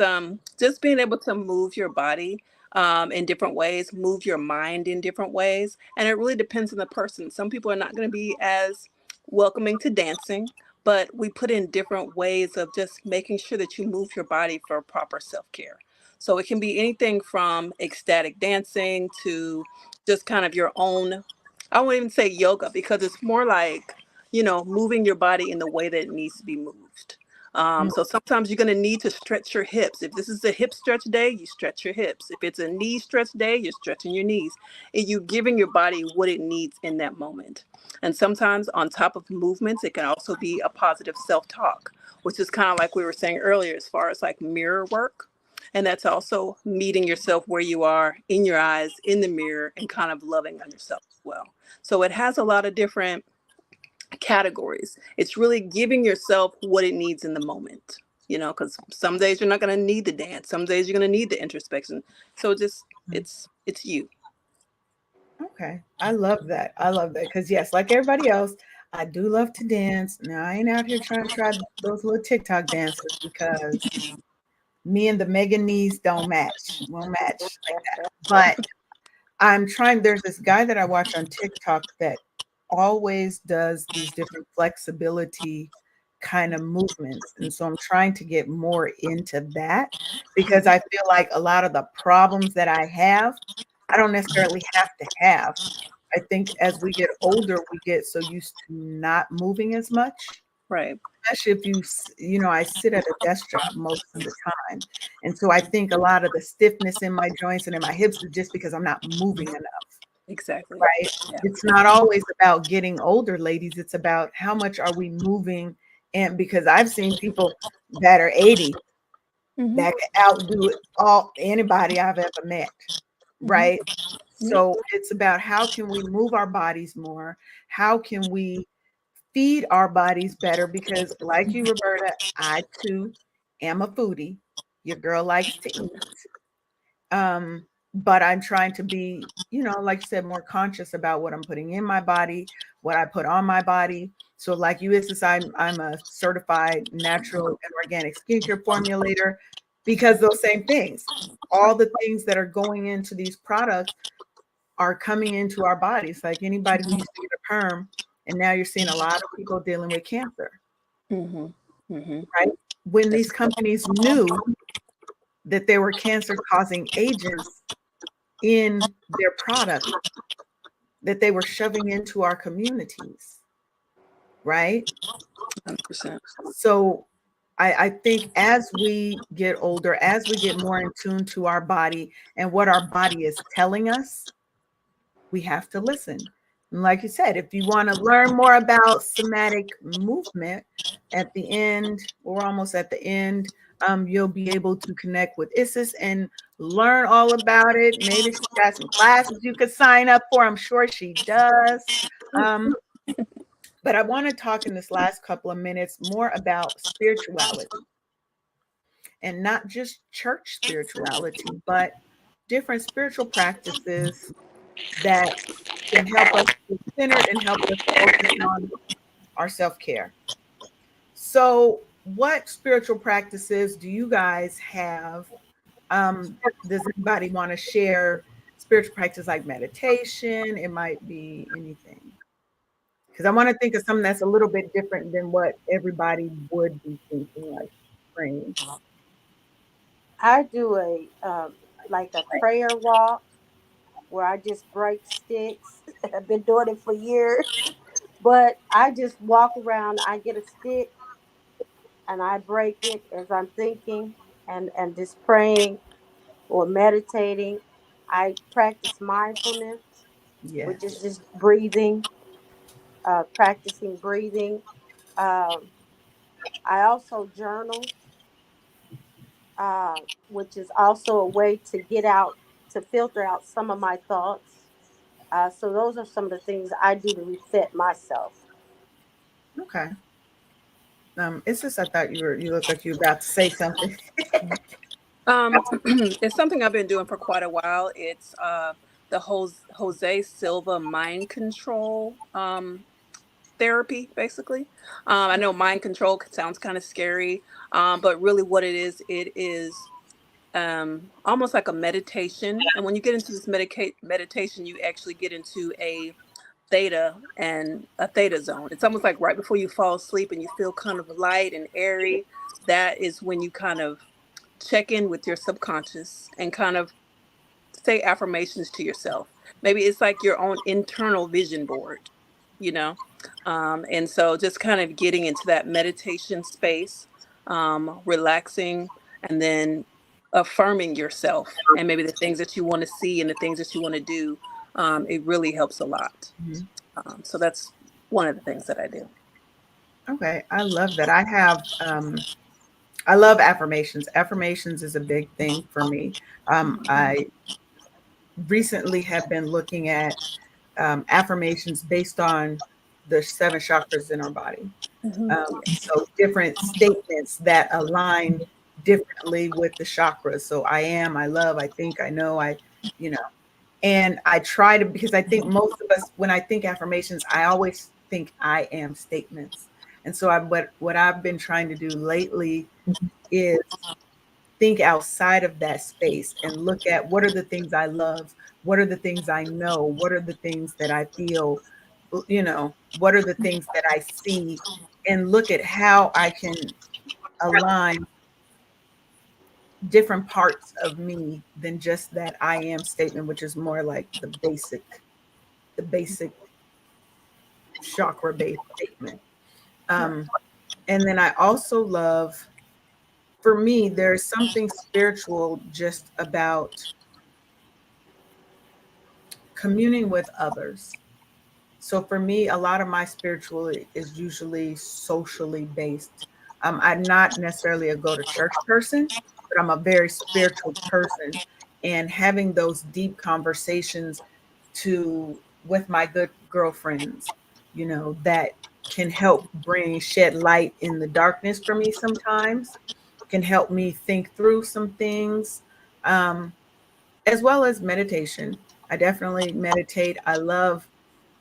just being able to move your body in different ways, move your mind in different ways. And it really depends on the person. Some people are not going to be as welcoming to dancing, but we put in different ways of just making sure that you move your body for proper self-care. So it can be anything from ecstatic dancing to just kind of your own, I won't even say yoga because it's more like, moving your body in the way that it needs to be moved. Mm. So sometimes you're going to need to stretch your hips. If this is a hip stretch day, you stretch your hips. If it's a knee stretch day, you're stretching your knees. And you're giving your body what it needs in that moment. And sometimes on top of movements, it can also be a positive self-talk, which is kind of like we were saying earlier, as far as like mirror work. And that's also meeting yourself where you are in your eyes, in the mirror, and kind of loving on yourself as well. So it has a lot of different categories. It's really giving yourself what it needs in the moment, because some days you're not going to need the dance. Some days you're going to need the introspection. So just, it's you. Okay. I love that. I love that. Because, yes, like everybody else, I do love to dance. Now, I ain't out here trying to try those little TikTok dances because me and the mega knees don't match. Won't match like that. But I'm trying, there's this guy that I watch on TikTok that always does these different flexibility kind of movements. And so I'm trying to get more into that because I feel like a lot of the problems that I have, I don't necessarily have to have. I think as we get older, we get so used to not moving as much, Right. especially if I sit at a desk job most of the time. And so I think a lot of the stiffness in my joints and in my hips is just because I'm not moving enough, Exactly. right? Yeah. It's not always about getting older, ladies. It's about how much are we moving. And because I've seen people that are 80 Mm-hmm. that can outdo anybody I've ever met, right? Yep. So it's about how can we move our bodies more? How can we feed our bodies better? Because like you, Roberta, I too am a foodie. Your girl likes to eat. But I'm trying to be, like you said, more conscious about what I'm putting in my body, what I put on my body. So like you, I'm a certified natural and organic skincare formulator because those same things, all the things that are going into these products are coming into our bodies. Like anybody who used to get a perm, and now you're seeing a lot of people dealing with cancer, Mm-hmm. Mm-hmm. right? When That's these companies knew that there were cancer causing agents in their product that they were shoving into our communities, right? 100%. So I think as we get older, as we get more in tune to our body and what our body is telling us, we have to listen. And like you said, if you want to learn more about somatic movement at the end, we're almost at the end, you'll be able to connect with Isis and learn all about it. Maybe she's got some classes you could sign up for. I'm sure she does. Um, but I want to talk in this last couple of minutes more about spirituality and not just church spirituality, but different spiritual practices that can help us be centered and help us focus on our self-care. So, what spiritual practices do you guys have? Does anybody want to share spiritual practice like meditation? It might be anything. Because I want to think of something that's a little bit different than what everybody would be thinking, like praying. I do like a prayer walk where I just break sticks. I've been doing it for years, but I just walk around. I get a stick and I break it as I'm thinking and just praying or meditating. I practice mindfulness, which is Yes. just breathing, practicing breathing. Um, I also journal, which is also a way to get out, to filter out some of my thoughts. So those are some of the things I do to reset myself. Okay. It's just I thought you looked like you were about to say something. It's something I've been doing for quite a while. It's the Jose Silva mind control therapy, basically. I know mind control sounds kind of scary, but really what it is almost like a meditation. And when you get into this meditation, you actually get into a theta zone. It's almost like right before you fall asleep and you feel kind of light and airy. That is when you kind of check in with your subconscious and kind of say affirmations to yourself. Maybe it's like your own internal vision board, you know? And so just kind of getting into that meditation space, relaxing, and then affirming yourself and maybe the things that you want to see and the things that you want to do. It really helps a lot. Mhm. So that's one of the things that I do. Okay, I love that. I love affirmations. Affirmations is a big thing for me. I recently have been looking at affirmations based on the seven chakras in our body. Mhm. So different statements that align differently with the chakras. So I am, I love, I think, I know, you know, and I try to, because I think most of us, when I think affirmations, I always think I am statements. And so what I've been trying to do lately is think outside of that space and look at what are the things I love, what are the things I know, what are the things that I feel, what are the things that I see, and look at how I can align different parts of me than just that I am statement, which is more like the basic chakra based statement. Um, and then I also love, for me, there's something spiritual just about communing with others. So for me, a lot of my spiritual is usually socially based. I'm not necessarily a go to church person, but I'm a very spiritual person. And having those deep conversations with my good girlfriends, that can help shed light in the darkness for me sometimes, can help me think through some things, um, as well as meditation. I definitely meditate. I love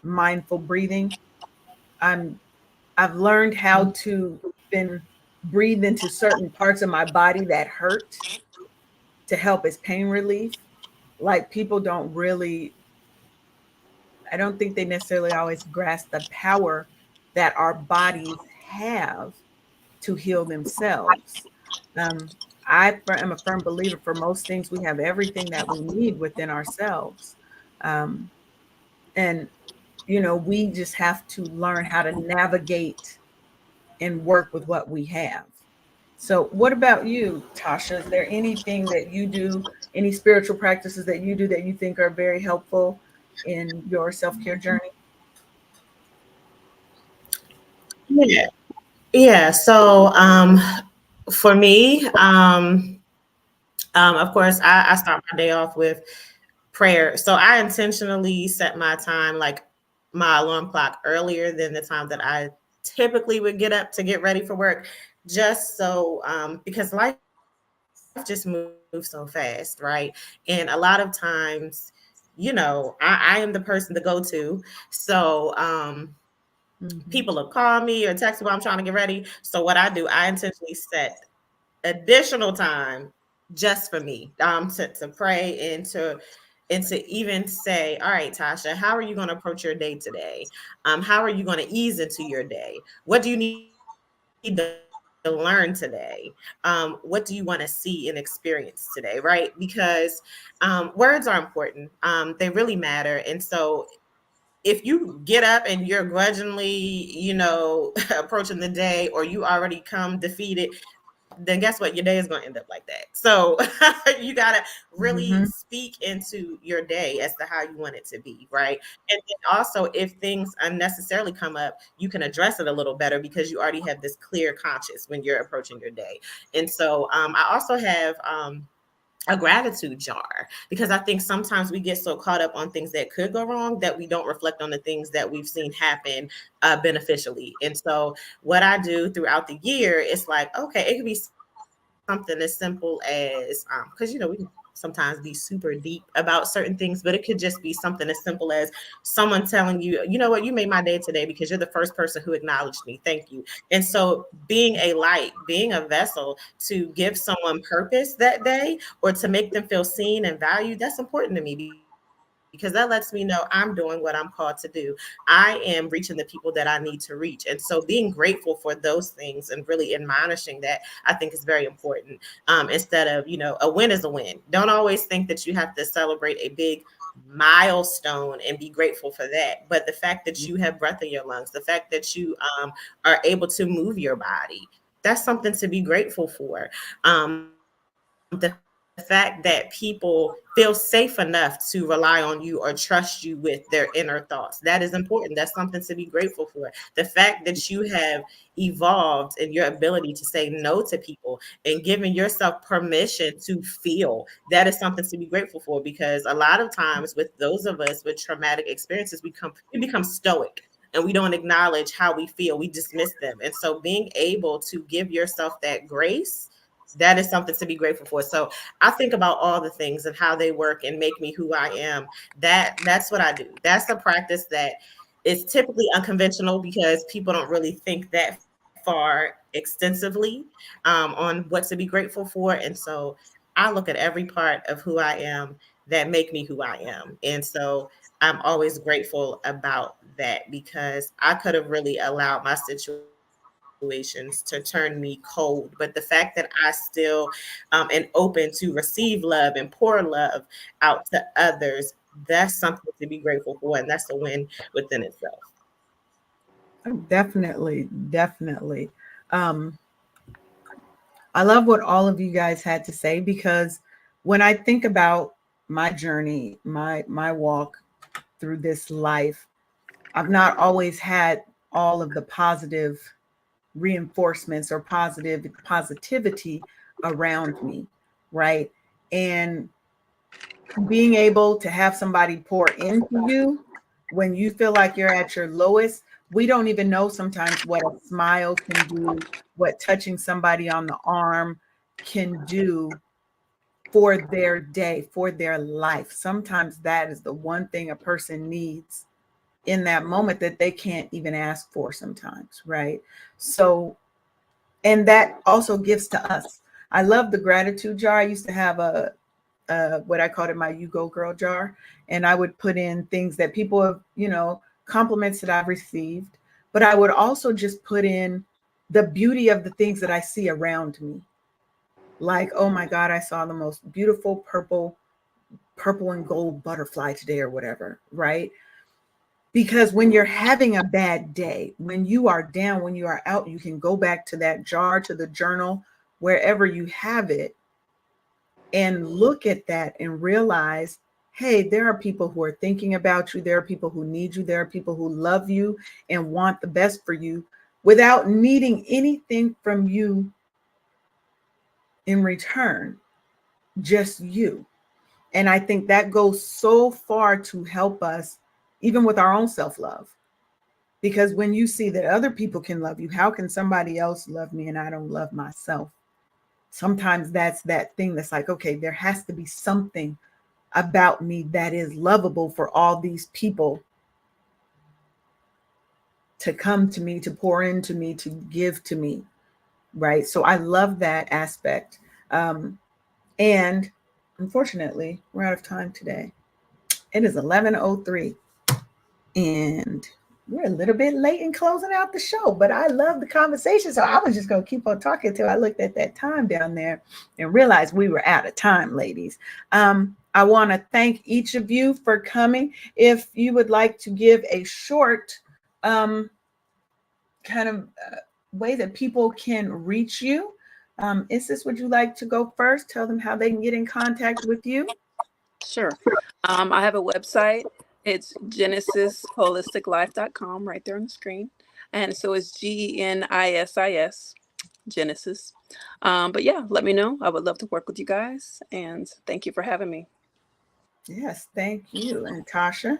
mindful breathing. I'm I've learned how to even breathe into certain parts of my body that hurt to help as pain relief. Like people don't really, I don't think they necessarily always grasp the power that our bodies have to heal themselves. Um, am a firm believer for most things, we have everything that we need within ourselves. Um, and, we just have to learn how to navigate and work with what we have. So, what about you, Tasha? Is there anything that you do, any spiritual practices that you do that you think are very helpful in your self care journey? Yeah. Yeah. So for me, of course, I start my day off with prayer. So I intentionally set my time, like my alarm clock, earlier than the time that I typically would get up to get ready for work, just so because life just moves so fast, right? And a lot of times, I am the person to go to. So Mm-hmm. people will call me or text me while I'm trying to get ready. So what I do, I intentionally set additional time just for me, to pray and to even say, all right, Tasha, how are you going to approach your day today? How are you going to ease into your day? What do you need to learn today? What do you want to see and experience today? Right? Because words are important. They really matter. And so if you get up and you're grudgingly, approaching the day, or you already come defeated, then guess what? Your day is going to end up like that. So you got to really Mm-hmm. speak into your day as to how you want it to be, right? And then also, if things unnecessarily come up, you can address it a little better because you already have this clear conscience when you're approaching your day. And so I also have a gratitude jar, because I think sometimes we get so caught up on things that could go wrong that we don't reflect on the things that we've seen happen beneficially. And so what I do throughout the year is like, okay, it could be something as simple as because we can sometimes be super deep about certain things, but it could just be something as simple as someone telling you, you know what, you made my day today because you're the first person who acknowledged me, thank you. And so being a light, being a vessel to give someone purpose that day, or to make them feel seen and valued, that's important to me, because that lets me know I'm doing what I'm called to do. I am reaching the people that I need to reach. And so being grateful for those things and really admonishing that, I think is very important. Instead of, a win is a win. Don't always think that you have to celebrate a big milestone and be grateful for that. But the fact that you have breath in your lungs, the fact that you are able to move your body, that's something to be grateful for. The fact that people feel safe enough to rely on you or trust you with their inner thoughts, that is important. That's something to be grateful for. The fact that you have evolved in your ability to say no to people and giving yourself permission to feel, that is something to be grateful for. Because a lot of times with those of us with traumatic experiences, we become stoic and we don't acknowledge how we feel. We dismiss them. And so being able to give yourself that grace, that is something to be grateful for. So I think about all the things and how they work and make me who I am. That's what I do. That's a practice that is typically unconventional because people don't really think that far extensively on what to be grateful for. And so I look at every part of who I am that make me who I am. And so I'm always grateful about that, because I could have really allowed my situations to turn me cold. But the fact that I still am open to receive love and pour love out to others, that's something to be grateful for. And that's a win within itself. Definitely, definitely. Um, I love what all of you guys had to say, because when I think about my journey, my walk through this life, I've not always had all of the positive reinforcements or positivity around me, right? And being able to have somebody pour into you when you feel like you're at your lowest, we don't even know sometimes what a smile can do, what touching somebody on the arm can do for their day, for their life. Sometimes that is the one thing a person needs in that moment that they can't even ask for sometimes, right? So, and that also gives to us. I love the gratitude jar. I used to have a what I called it my "You Go Girl" jar, and I would put in things that people have, compliments that I've received, but I would also just put in the beauty of the things that I see around me. Like, oh my God, I saw the most beautiful purple and gold butterfly today, or whatever, right? Because when you're having a bad day, when you are down, when you are out, you can go back to that jar, to the journal, wherever you have it, and look at that and realize, hey, there are people who are thinking about you. There are people who need you. There are people who love you and want the best for you without needing anything from you in return, just you. And I think that goes so far to help us, even with our own self-love. Because when you see that other people can love you, how can somebody else love me and I don't love myself? Sometimes that's that thing that's like, okay, there has to be something about me that is lovable for all these people to come to me, to pour into me, to give to me, right? So I love that aspect. And unfortunately, we're out of time today. It is 11:03, and we're a little bit late in closing out the show, but I love the conversation. So I was just going to keep on talking till I looked at that time down there and realized we were out of time, ladies. I want to thank each of you for coming. If you would like to give a short kind of way that people can reach you, Isis, would you like to go first? Tell them how they can get in contact with you. Sure. I have a website. It's genesisholisticlife.com right there on the screen. And so it's GENISIS Genesis. But yeah, let me know. I would love to work with you guys. And thank you for having me. Yes, thank you. And Tasha?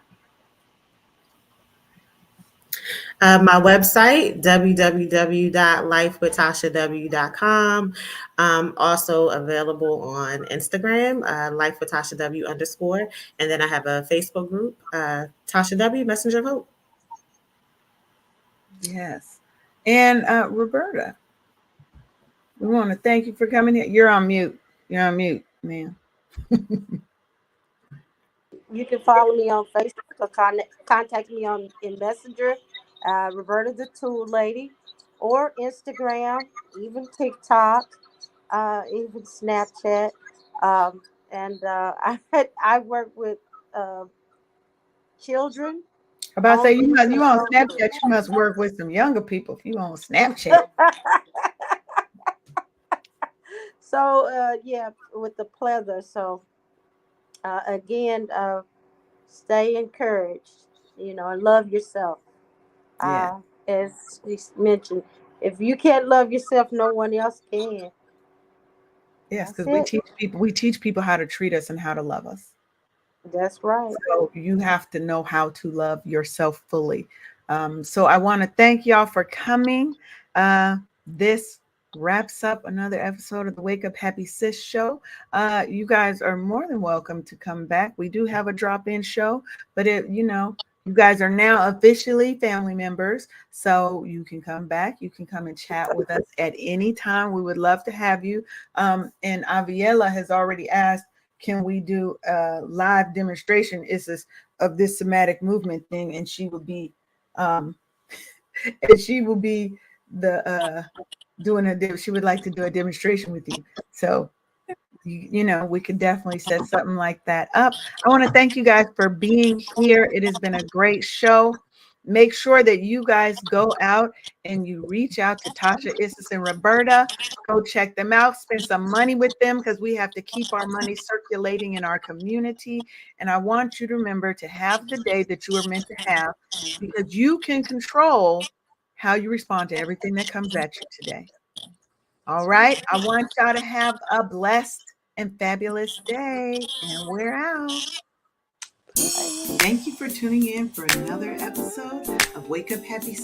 My website, www.lifewithtashaw.com. Also available on Instagram, lifewithtashaw_. And then I have a Facebook group, Tasha W, Messenger of Hope. Yes. And Roberta, we want to thank you for coming here. You're on mute. You're on mute, ma'am. You can follow me on Facebook or contact me on in Messenger, Roberta the Tool Lady, or Instagram, even TikTok, even Snapchat. And I work with children, About to say homeless, you and on so. Snapchat, you must work with some younger people if you on Snapchat. So yeah, with the pleather. So again, stay encouraged, and love yourself. Yeah. As we mentioned, if you can't love yourself, no one else can. Yes, That's because it. we teach people how to treat us and how to love us. That's right. So you have to know how to love yourself fully. So I want to thank y'all for coming. This wraps up another episode of the Wake Up Happy Sis show. You guys are more than welcome to come back. We do have a drop-in show, but you guys are now officially family members, so you can come back. You can come and chat with us at any time. We would love to have you. And Aviela has already asked, can we do a live demonstration of this somatic movement thing? And she will be the doing she would like to do a demonstration with you. So we could definitely set something like that up. I want to thank you guys for being here. It has been a great show. Make sure that you guys go out and you reach out to Tasha, Isis, and Roberta. Go check them out. Spend some money with them because we have to keep our money circulating in our community. And I want you to remember to have the day that you are meant to have, because you can control how you respond to everything that comes at you today. All right. I want y'all to have a blessed and fabulous day. And we're out. Thank you for tuning in for another episode of Wake Up Happy